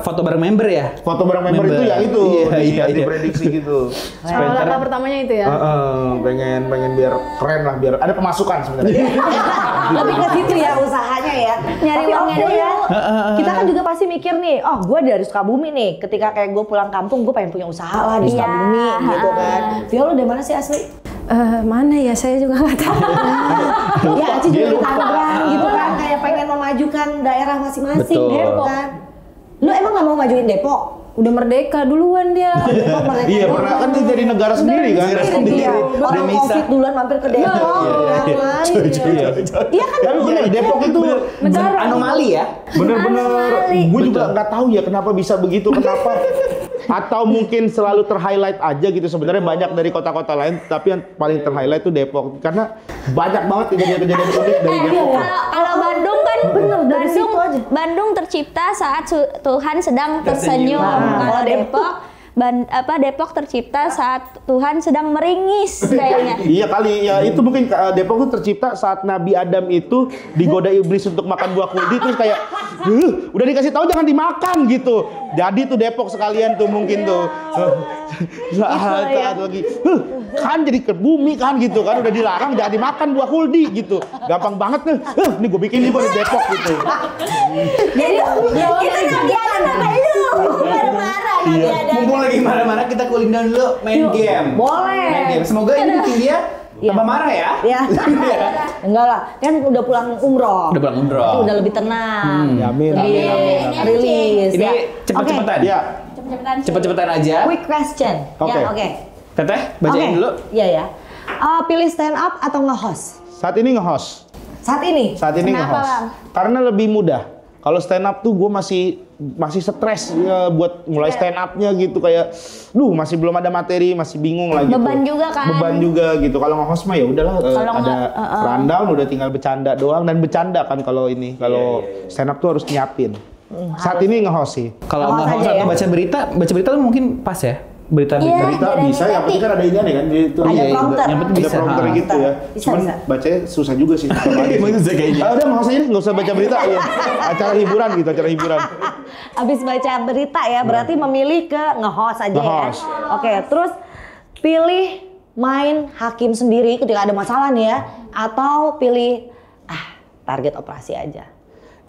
foto bareng member ya. Foto bareng member itu ya itu. Iya. Diprediksi gitu. Langkah pertamanya itu ya. Pengen biar keren lah, biar ada pemasukan sebenarnya. Lebih ke situ ya usahanya ya. Nyari uangnya dulu. Kita kan juga pasti mikir nih nih, oh gue dari Sukabumi nih. Ketika kayak gue pulang kampung, gue pengen punya usaha lah di Sukabumi gitu kan. Vio lu dari mana sih asli? Mana ya, saya juga nggak tahu. Ya Aci juga di Tangerang gitu kan, kayak pengen memajukan daerah masing-masing gitu kan. Lu emang nggak mau majuin Depok? Udah merdeka duluan dia. Depok merdeka. Iya, pernah kan dia jadi negara sendiri kan. Iya. Orang Covid duluan mampir ke Depok. Iya kan Tapi Depok itu anomali ya. bener-bener gue juga nggak tahu ya kenapa bisa begitu, kenapa atau mungkin selalu ter-highlight aja gitu. Sebenarnya banyak dari kota-kota lain, tapi yang paling ter-highlight itu Depok karena banyak banget kejadian-kejadian unik dari Depok. Kalau Bandung kan Bandung tercipta saat Tuhan sedang tersenyum. Kalau Depok tercipta saat Tuhan sedang meringis kayaknya. Iya kali ya, itu mungkin Depok tuh tercipta saat Nabi Adam itu digoda iblis untuk makan buah kuldi, terus kayak udah dikasih tahu jangan dimakan gitu. Jadi tuh Depok sekalian tuh mungkin tuh saat lagi kan jadi ke bumi kan gitu kan, udah dilarang jangan dimakan buah kuldi gitu. Gampang banget nih. Nih gue bikin nih di Depok gitu. Jadi itu Nabi Adam sama lu marah-marah. Mumpung lagi marah-marah, kita cooling down dulu, main game. Boleh. Main game. Semoga ini bikin dia tambah marah ya. Iya. Enggak lah, kan udah pulang umroh. Udah pulang umroh. Itu udah lebih tenang. Amin. Rilis. Ini ya. cepet-cepetan. Ya. Cepet-cepetan aja. Quick question. Oke. Ya, oke. Teteh, bacain dulu. Iya ya. Pilih stand up atau nge-host? Saat ini nge-host. Saat ini? Kenapa, nge-host. Bang? Karena lebih mudah. Kalau stand up tuh gue masih stres ya, buat mulai stand up-nya gitu, kayak masih belum ada materi, masih bingung lah gitu. Beban juga kan. Beban juga gitu. Kalau nge-host mah ya udahlah, ada rundown, udah tinggal bercanda doang, dan bercanda kan kalau ini. Kalau stand up tuh harus nyiapin. Saat ini nge-host sih. Kalau nge-host aja atau baca berita tuh mungkin pas ya. Berita Berita bisa, yang penting kan ada ini kan, itu Ada prompter. yang penting ada bisa. prompter gitu ya. Cuman bacanya susah juga sih. Emang susah kayaknya. Udah nge-host aja, nggak usah baca berita ya. Acara hiburan gitu, acara hiburan. Abis baca berita ya, berarti memilih ke nge-host aja Nge-host. ya. Oke, terus pilih main hakim sendiri ketika ada masalah nih ya, atau pilih target operasi aja.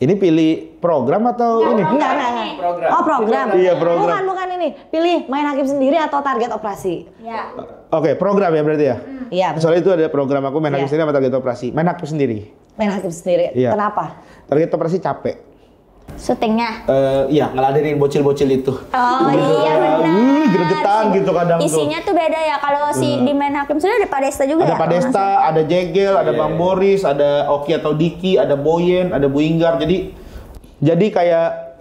Ini pilih program atau ini? Enggak. Program. Oh, program. Iya, program. Bukan ini. Pilih main hakim sendiri atau target operasi. Ya. Oke, program ya berarti ya? Iya. Soalnya itu ada program aku main hakim Iya. sendiri sama target operasi. Main hakim sendiri. Main hakim sendiri. Iya. Kenapa? Target operasi capek. Syutingnya. Iya, ngeladenin bocil-bocil itu. Oh iya benar. Gregetan gitu kadang Isinya tuh beda ya. Kalau di main hakim sudah ada Pak Desta juga Ada ya. Pak Desta, ada Jegel, ada Bang Boris, ada Oki atau Diki, ada Boyen, ada Bu Inggar. Jadi kayak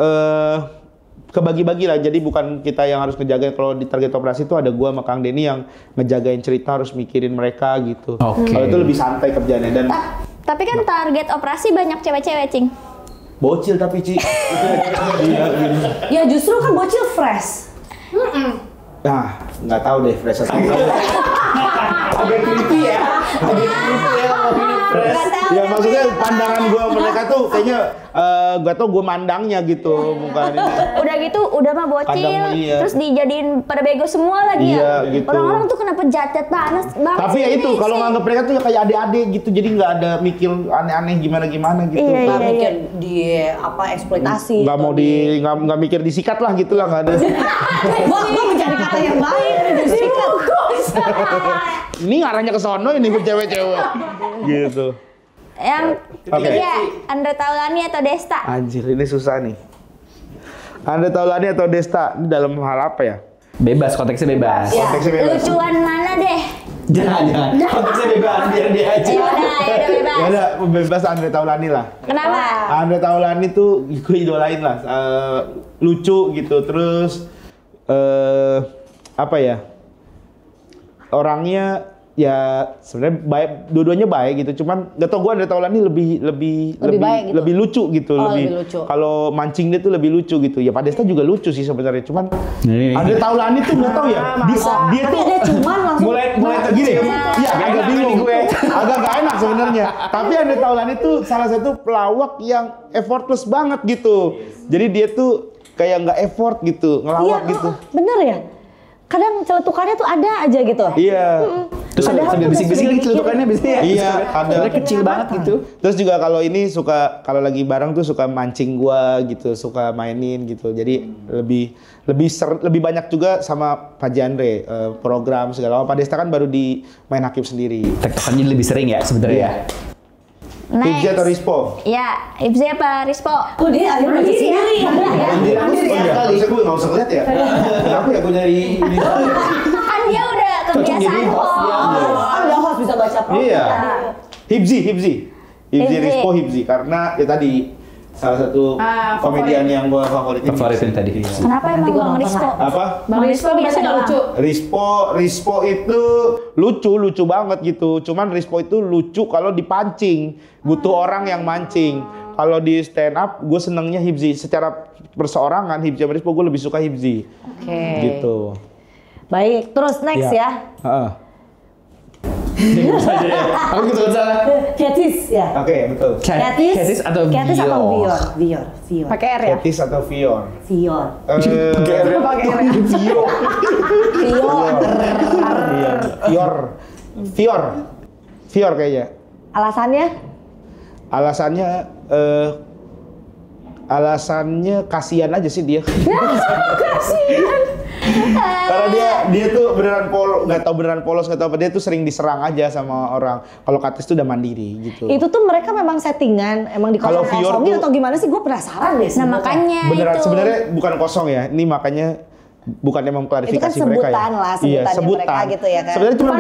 kebagi-bagi lah. Jadi bukan kita yang harus ngejagain. Kalau di target operasi itu ada gua sama Kang Denny yang ngejagain cerita, harus mikirin mereka gitu. Oke. Kalau itu lebih santai kerjanya dan Tapi kan target operasi banyak cewek-cewek, Cing. bocil tapi Ci. Iya, gitu. Ya justru kan bocil fresh. Nah, nggak tahu deh fresh atau Agak creepy ya. Agak creepy ya ngomongin fresh. ya maksudnya pandangan gua mereka tuh kayaknya gak tau gue mandangnya gitu, bukan ini. Udah gitu, udah mah bocil, Kadang iya. terus dijadiin pada bego semua lagi Iya, ya. gitu. Orang-orang tuh kenapa jatet banget Tapi ya sih itu ini kalau sih? nganggep mereka tuh ya kayak adik-adik gitu, jadi nggak ada mikir aneh-aneh gimana-gimana gitu. Iya, Nggak iya. mikir di eksploitasi. Nggak mau nggak mikir disikat lah gitu lah, nggak ada. Gua mencari kata yang baik disikat. Ini ngarahnya ke sono ini ke cewek-cewek. Gitu. Yang Oke. ketiga, Andre Taulani atau Desta? Anjir, ini susah nih. Andre Taulani atau Desta, ini dalam hal apa ya? Bebas, konteksnya bebas. Ya, Konteksnya bebas. lucuan mana deh? Jangan. Konteksnya bebas, biar dia aja. Ya udah bebas. Ya udah, bebas Andre Taulani lah. Kenapa? Andre Taulani tuh gue idolain lah, lucu gitu, terus apa ya, orangnya ya sebenarnya baik, dua-duanya baik gitu, cuman gak tau gue Andre Taulani lebih baik gitu. lebih lucu gitu, Oh, lebih lucu. kalau mancing dia tuh lebih lucu gitu. Ya Pak Desta juga lucu sih sebenarnya, cuman Andre Taulani tuh nggak tahu ya, dia Tapi tuh ada cuman langsung mulai gini, iya agak bingung gue, agak gak enak sebenarnya. Tapi Andre Taulani tuh salah satu pelawak yang effortless banget gitu. Jadi dia tuh kayak nggak effort gitu, ngelawak gitu. Bener ya? Kadang celetukannya tuh ada aja gitu. Iya. Terus sambil bisik-bisik gitu celutukannya biasanya. Iya, ada. Sebenarnya kecil banget gitu. Terus juga kalau ini suka, kalau lagi bareng tuh suka mancing gua gitu, suka mainin gitu. Jadi lebih banyak juga sama Pak Jandre, program segala. Pak Desta kan baru di Main Hakim sendiri. Tektokannya lebih sering ya sebenarnya ya. Hibzi atau Rispo? Ya, Hibzi apa Rispo? Oh dia akhirnya di sini. Bisa gue nggak usah lihat ya. Kenapa ya gue nyari ini? Kan dia udah kebiasaan kok. Udah host bisa baca profil. Iya. Hibzi, Rispo, Hibzi. Karena ya tadi salah satu komedian yang gue favoritin tadi. Kenapa emang Bang Rispo? Apa? Bang Rispo biasa nggak lucu. Rispo itu lucu banget gitu. Cuman Rispo itu lucu kalau dipancing, butuh orang yang mancing. Kalau di stand up, gue senengnya Hibzi. Secara perseorangan, Hibzi sama Rispo gue lebih suka Hibzi. Oke. Gitu. Baik, terus next ya. Aku gitu salah. Ketis ya. Oke, betul. Ketis atau Vior. Pakai R ya? Ketis atau Vior? Vior. Vior kayaknya. Alasannya kasihan aja sih dia. Karena dia tuh beneran nggak tahu beneran polos, nggak tahu apa, dia tuh sering diserang aja sama orang. Kalau Katis tuh udah mandiri gitu. Itu tuh mereka memang settingan, emang dikosongin atau gimana sih? Gue penasaran deh. Nah makanya beneran itu. sebenarnya bukan kosong ya. Ini makanya bukan emang klarifikasi itu kan mereka ya. sebutan lah, sebutannya mereka gitu ya kan. Sebenarnya cuma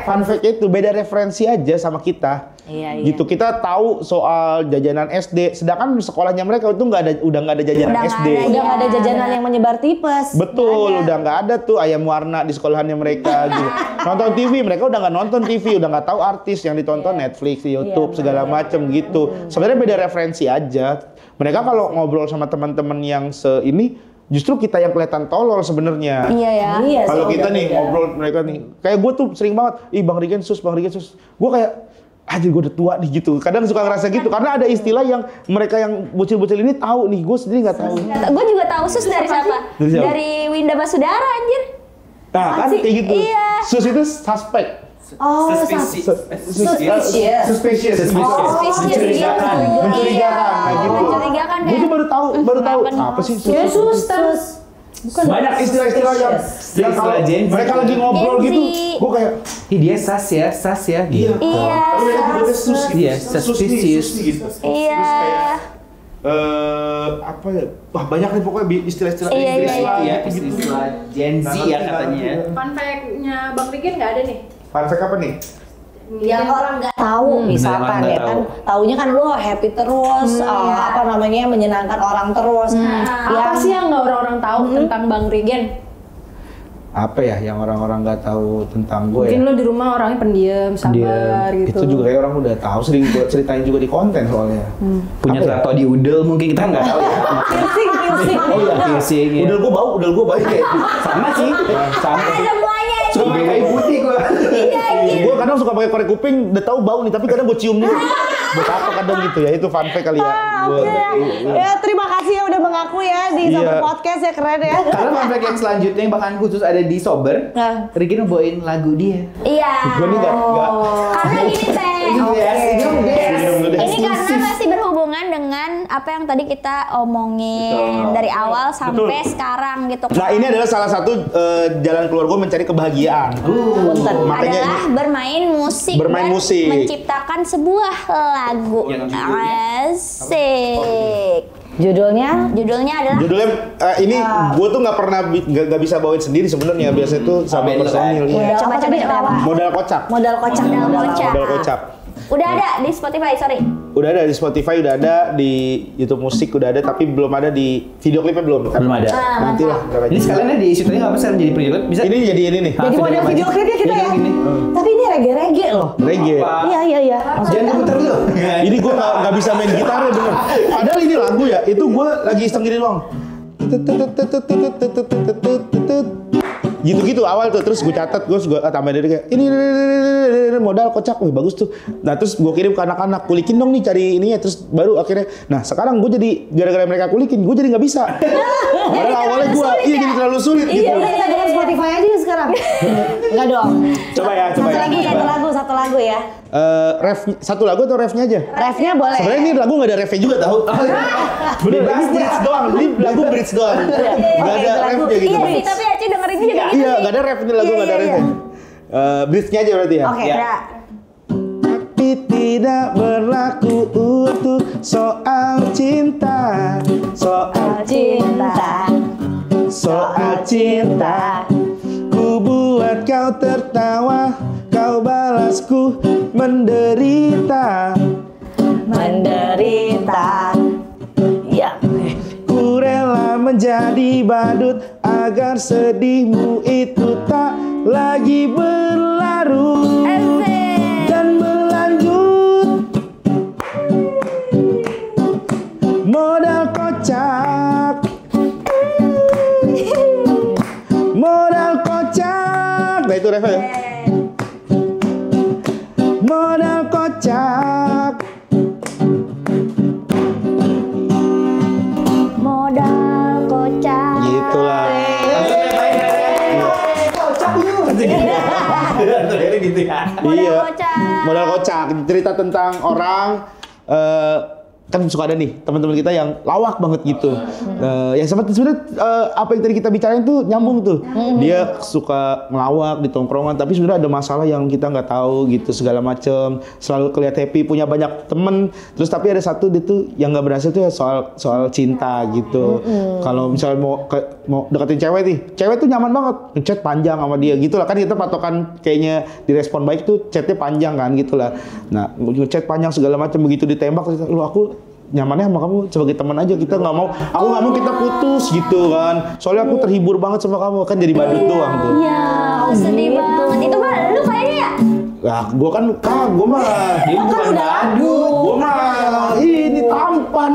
Fun fact itu beda referensi aja sama kita. Iya. Gitu, kita tahu soal jajanan SD, sedangkan sekolahnya mereka itu udah nggak ada jajanan SD. Udah nggak ada jajanan yang menyebar tipes. Betul, udah nggak ada tuh ayam warna di sekolahannya mereka gitu. Nonton TV, mereka udah nggak nonton TV, udah nggak tahu artis yang ditonton Netflix, YouTube, segala macem gitu. Sebenarnya beda referensi aja. Mereka kalau ngobrol sama teman-teman yang ini, justru kita yang kelihatan tolol sebenarnya. Iya ya. Kalau kita nih ngobrol mereka nih, kayak gue tuh sering banget, Bang Rigen sus. Gue kayak, gue udah tua nih gitu. Kadang suka ngerasa gitu, karena ada istilah yang mereka yang bocil-bocil ini tahu nih, gue sendiri nggak tahu. Gue juga tahu sus dari siapa? Dari Winda Basudara anjir. Nah kan kayak gitu. Iya. Sus itu suspek. Oh, Suspicious. Mencurigakan. Mencurigakan. Gue tuh baru tahu. Apa sih sus? Banyak istilah-istilah yang kalau mereka lagi ngobrol gitu, gue kayak, dia sas ya gitu. Iya. Iya, suspicious. Iya. Apa ya? Wah banyak nih pokoknya istilah-istilah Istilah Gen Z ya katanya. Fun fact-nya Bang Rigen nggak ada nih? Fun fact apa nih? yang orang nggak tahu misalkan ya kan, taunya kan lo happy terus, apa namanya menyenangkan orang terus. Apa sih yang nggak orang-orang tahu tentang Bang Rigen? Apa ya yang orang-orang nggak tahu tentang gue? Mungkin lo di rumah orangnya pendiam, sabar gitu. Itu juga kayak orang udah tahu, sering gue ceritain juga di konten soalnya. Punya tato di udel mungkin kita nggak tahu ya. Piercing. Oh iya piercing. Udel gue bau kayak sama sih. Sama. Semuanya suka pakai kayu putih gue. Gue kadang suka pakai korek kuping, udah tahu bau nih, tapi kadang gue cium nih. Buat apa kadang gitu ya, itu fun fact kali ya. Ya terima kasih ya udah mengaku ya di Sober Podcast ya, keren ya. Karena fun fact yang selanjutnya yang bakalan khusus ada di Sober, Rigen bawain lagu dia. Iya. Gue nih nggak. Karena gini teh. Ini karena masih berhubungan dengan apa yang tadi kita omongin dari awal sampai sekarang gitu. Nah ini adalah salah satu jalan keluar gue mencari kebahagiaan. Adalah bermain musik. Menciptakan sebuah lagu. Asik. Judulnya adalah ini gue tuh nggak pernah nggak bisa bawain sendiri sebenarnya, biasanya tuh sama personil. Modal kocak. Udah ada di Spotify, Udah ada di Spotify, udah ada di YouTube Musik, udah ada, tapi belum ada di video klipnya belum. Belum ada. Nanti lah. Ini sekalian di syutingnya nggak bisa jadi video klip, bisa? Ini jadi ini nih. Jadi model video klipnya kita ya. Tapi ini reggae loh. Reggae. Iya. Jangan diputar dulu. Ini gue nggak bisa main gitarnya bener. Padahal ini lagu ya, itu gue lagi iseng gini doang. Gitu awal tuh, terus gue catat, gue tambahin dari kayak ini modal kocak, wih bagus tuh. Nah terus gue kirim ke anak-anak, kulikin dong nih cari ininya, terus baru akhirnya, nah sekarang gue jadi gara-gara mereka kulikin, gue jadi nggak bisa. Padahal awalnya gue, jadi terlalu sulit gitu. Iya, kita dengan Spotify aja sekarang. Enggak dong. Coba ya. Satu lagu ya. Ref, satu lagu atau refnya aja? Refnya boleh. Sebenarnya ini lagu nggak ada refnya juga tahu. Bener, ini bridge doang. Ini lagu bridge doang. Nggak ada refnya gitu. Iya sih, tapi Aci dengerin juga gitu. Iya, nggak ada ref ini lagu nggak ada refnya. Bridge-nya aja berarti ya. Oke, ya. Tapi tidak berlaku untuk soal cinta. Soal cinta. Ku buat kau tertawa, kau balasku menderita. Ya. Ku rela menjadi badut agar sedihmu itu tak lagi berlarut dan berlanjut. Modal kocak. Nah itu refnya ya. Modal kocak. Gitulah. Gitu ya. Modal kocak. Cerita tentang orang kan suka ada nih teman-teman kita yang lawak banget gitu. Ya sebenarnya apa yang tadi kita bicarain tuh nyambung tuh. Dia suka ngelawak di tongkrongan, tapi sebenarnya ada masalah yang kita nggak tahu gitu segala macem. Selalu kelihatan happy, punya banyak temen. Terus tapi ada satu dia tuh yang nggak berhasil tuh ya soal cinta gitu. Kalau misalnya mau deketin cewek nih, cewek tuh nyaman banget ngechat panjang sama dia gitu lah, kan kita patokan kayaknya direspon baik tuh chatnya panjang kan gitu lah. Nah ngechat panjang segala macam, begitu ditembak lu aku nyamannya sama kamu sebagai teman aja, kita nggak mau, aku nggak mau kita putus gitu kan, soalnya aku terhibur banget sama kamu, kan jadi badut doang tuh. Iya, sedih banget. Itu mah lu kayaknya ya? Nah, gue kan gue mah Dia bukan badut. gue mah ini tampan.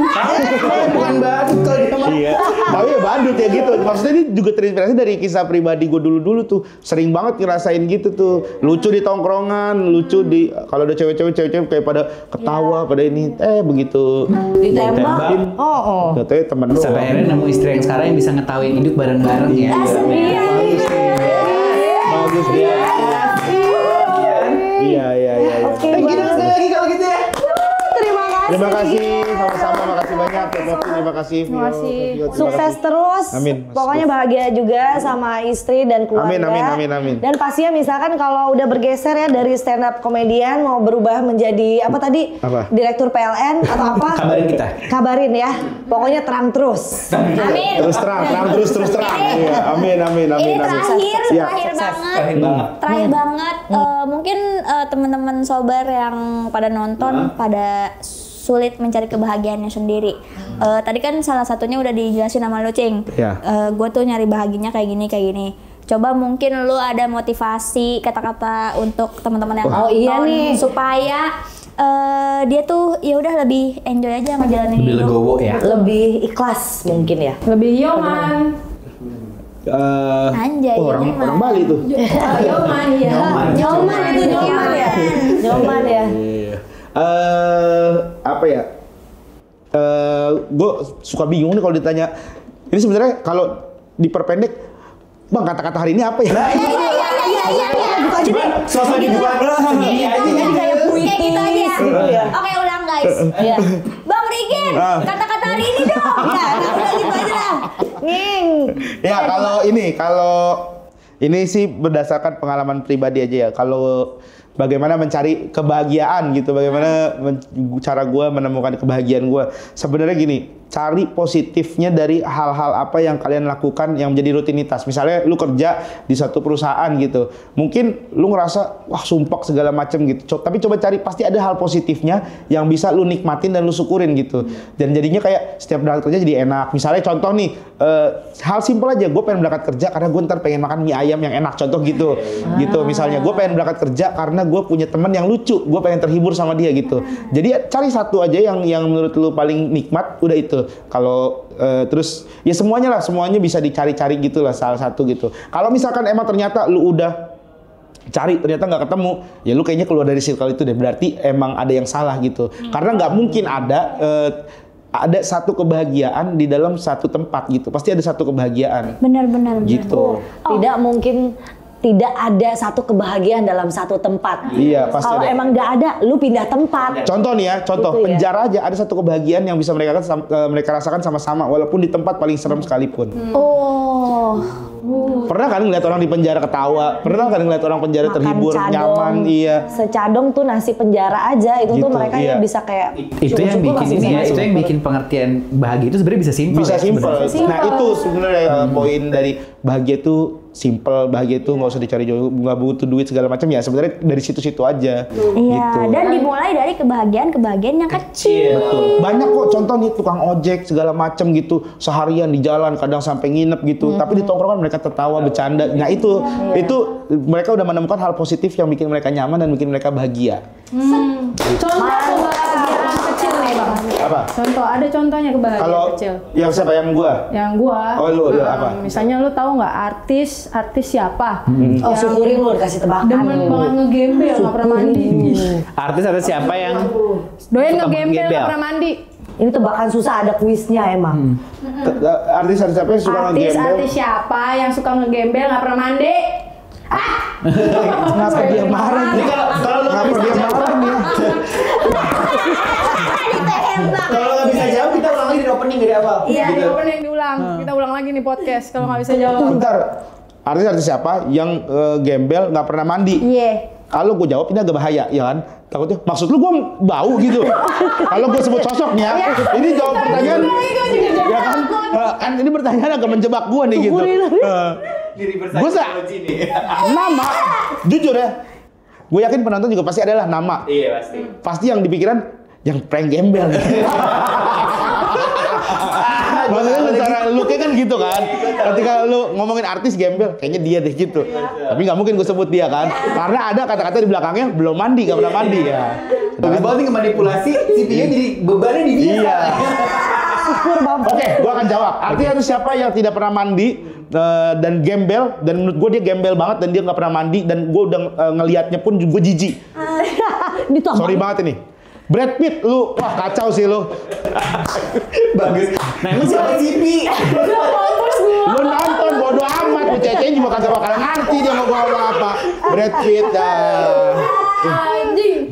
Bukan badut kalau dia mah. Iya, tapi ya badut ya gitu. Maksudnya ini juga terinspirasi dari kisah pribadi gue dulu tuh. Sering banget ngerasain gitu tuh. Lucu di tongkrongan, lucu di kalau ada cewek-cewek kayak pada ketawa, pada ini. Begitu Ditembak. Oh. katanya temen lu. Sampai akhirnya nemu istri yang sekarang yang bisa ngetawain hidup bareng-bareng ya. Bagus dia. Iya. Oke, Thank you sekali lagi kalau gitu ya. Terima kasih, sama-sama, makasih banyak. Terima kasih. Vio. Sukses terus. Amin. Pokoknya bahagia juga sama istri dan keluarga. Amin. Dan pastinya misalkan kalau udah bergeser ya dari stand up komedian mau berubah menjadi apa tadi? Apa? Direktur PLN atau apa? Kabarin kita. Kabarin ya. Pokoknya terang terus. Amin. Terus terang. Iya, amin. Ini terakhir Ya. terakhir banget. Mungkin teman-teman sobar yang pada nonton pada sulit mencari kebahagiaannya sendiri. Tadi kan salah satunya udah dijelasin sama lu, Cing. Ya. Gue tuh nyari bahagianya kayak gini. Coba mungkin lu ada motivasi kata-kata untuk teman-teman yang nonton nih. supaya dia tuh ya udah lebih enjoy aja ngejalanin Lebih hidup. legowo ya. Lebih ikhlas mungkin ya. Lebih yoman. Anjay, orang Bali tuh. Yoman ya. Nyoman itu nyoman ya. Nyoman ya. Apa ya? Gue suka bingung nih kalau ditanya. Ini sebenarnya kalau diperpendek, bang kata-kata hari ini apa ya? Iya. Buka aja deh. Sosok dibuka Jadi kayak puisi gitu aja. Oke, ulang guys. Bang Rigin, kata-kata hari ini dong. Ya, udah gitu aja lah. Nging. Ya kalau ini sih berdasarkan pengalaman pribadi aja ya. Kalau bagaimana mencari kebahagiaan gitu, bagaimana cara gue menemukan kebahagiaan gue. Sebenarnya gini, cari positifnya dari hal-hal apa yang kalian lakukan yang menjadi rutinitas. Misalnya lu kerja di satu perusahaan gitu, mungkin lu ngerasa wah sumpek segala macem gitu. Tapi coba cari, pasti ada hal positifnya yang bisa lu nikmatin dan lu syukurin gitu. Dan jadinya kayak setiap berangkat kerja jadi enak. Misalnya contoh nih, hal simpel aja, gue pengen berangkat kerja karena gue ntar pengen makan mie ayam yang enak. Contoh gitu, gitu. Misalnya gue pengen berangkat kerja karena gue punya teman yang lucu, gue pengen terhibur sama dia gitu. Jadi cari satu aja yang menurut lu paling nikmat, udah itu. Kalau terus ya semuanya bisa dicari-cari gitulah salah satu gitu. Kalau misalkan emang ternyata lu udah cari ternyata nggak ketemu, ya lu kayaknya keluar dari circle itu deh, berarti emang ada yang salah gitu. Karena nggak mungkin ada satu kebahagiaan di dalam satu tempat gitu, pasti ada satu kebahagiaan. Benar-benar gitu. Tidak mungkin tidak ada satu kebahagiaan dalam satu tempat. Iya, pasti. Kalau emang nggak ada, lu pindah tempat. Contoh nih ya, contoh Gitu ya. penjara aja ada satu kebahagiaan yang bisa mereka rasakan sama-sama, walaupun di tempat paling serem sekalipun. Oh. Pernah kan ngeliat orang di penjara ketawa? Pernah kan ngeliat orang penjara Makan terhibur, cadong. nyaman? Iya. Secadong tuh nasi penjara aja, itu tuh Gitu, mereka iya. yang bisa kayak Itu yang syukur-syukur bikin masih ini ya, bisa itu yang bikin pengertian bahagia itu sebenarnya bisa simpel. Bisa ya, simpel. sebenarnya. Nah itu sebenarnya poin dari bahagia itu simple, bahagia itu nggak usah dicari jauh, nggak butuh duit segala macam ya. Sebenarnya dari situ-situ aja. Iya, Gitu. dan dimulai dari kebahagiaan yang kecil. Betul. Banyak kok contoh nih tukang ojek segala macam gitu, seharian di jalan kadang sampai nginep gitu. Tapi di tongkrongan mereka tertawa, bercanda. Nah itu mereka udah menemukan hal positif yang bikin mereka nyaman dan bikin mereka bahagia. Contoh kebahagiaan kecil nih Bang. Apa? Contoh, ada contohnya kebahagiaan Kalau kecil. yang siapa yang gua? Yang gua. Oh, lu apa? Misalnya lu tahu nggak artis siapa? Oh, syukurin lu dikasih tebakan. Demen banget ngegembel, nggak pernah mandi. Artis ada siapa yang Doyan suka ngegembel, menggembel? nggak pernah mandi. Ini tebakan susah, ada kuisnya emang. Artis siapa yang suka ngegembel? Artis siapa yang suka ngegembel, nggak pernah mandi? Kenapa dia marah? Ini kalau lu Kenapa dia marah nih? kalau nggak bisa jawab kita ulang lagi di opening dari awal. Iya, di opening diulang. Kita ulang lagi nih podcast kalau nggak bisa jawab. Bentar. Artis siapa yang gembel nggak pernah mandi? Iya. Kalau gue jawab ini agak bahaya, ya kan? Takutnya, maksud lu gue bau gitu? Kalau gue sebut sosoknya, ini jawab pertanyaan, ya kan? Kan ini pertanyaan agak menjebak gue nih gitu. Gue nama, jujur ya, gue yakin penonton juga pasti adalah nama. Iya pasti. Pasti yang dipikiran yang prank gembel. Maksudnya secara look-nya kan gitu kan. Ketika lu ngomongin artis gembel, kayaknya dia deh gitu. Tapi nggak mungkin gue sebut dia kan. Karena ada kata-kata di belakangnya belum mandi, nggak pernah mandi ya. Bagus banget nih manipulasi, CPU jadi bebannya di dia. Iya. Oke, gue akan jawab. Artinya itu siapa yang tidak pernah mandi dan gembel, dan menurut gue dia gembel banget dan dia nggak pernah mandi, dan gue udah ngelihatnya pun gue jijik. Sorry banget ini. Brad Pitt, lu wah kacau sih lu. Bagus. Nah emang siapa CV? Lu nonton bodo amat, lu cecein juga kagak bakal ngerti dia mau ngomong apa. Brad Pitt Anjing.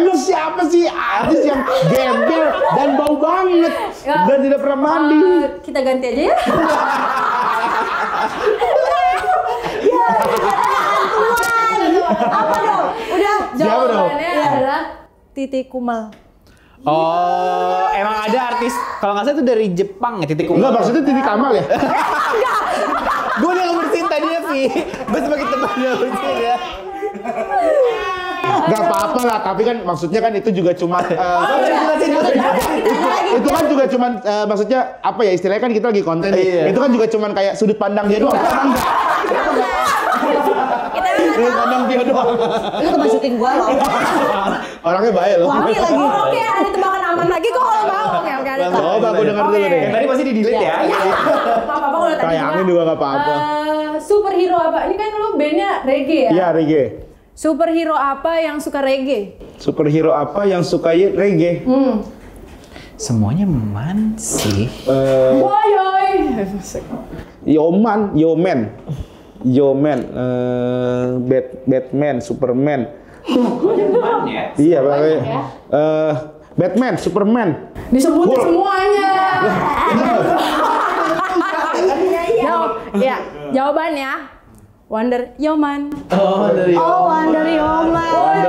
Lu siapa sih artis yang gembel dan bau banget dan tidak pernah mandi? Kita ganti aja ya. Apa dong? Udah. Siapa dong? Jawabannya adalah Titi Kumal. Oh, emang ada artis kalau nggak salah itu dari Jepang ya, Titik Kumal. Enggak, maksudnya Titi Kamal ya? Gue udah ngebersihin tadinya Vi. Gue sebagai teman udah bersihin ya. Gak apa-apa lah, tapi kan maksudnya kan itu juga cuma itu kan juga cuman maksudnya apa ya, istilahnya kan kita lagi konten nih. Itu kan juga cuman kayak sudut pandang dia doang. Sudut pandang dia doang. Itu teman syuting gua loh. Orangnya baik loh. Wangi lagi. Oke, ada tebakan aman lagi kok kalau mau. Oke, ada. Coba aku denger dulu deh. Yang tadi pasti di delete ya. Apa-apa kalau tadi Sayangin juga gak apa-apa. Superhero apa? Ini kan lu bandnya reggae ya? Iya, reggae. Superhero apa yang suka reggae? Superhero apa yang suka reggae? Semuanya man sih. Woyoy. Yoman, Batman, Superman. Man ya. Iya, Batman, Superman. Disebutin Hulk. semuanya. Jawabannya Wonder Woman. Oh, dari Oh, Wonder Woman. Wonder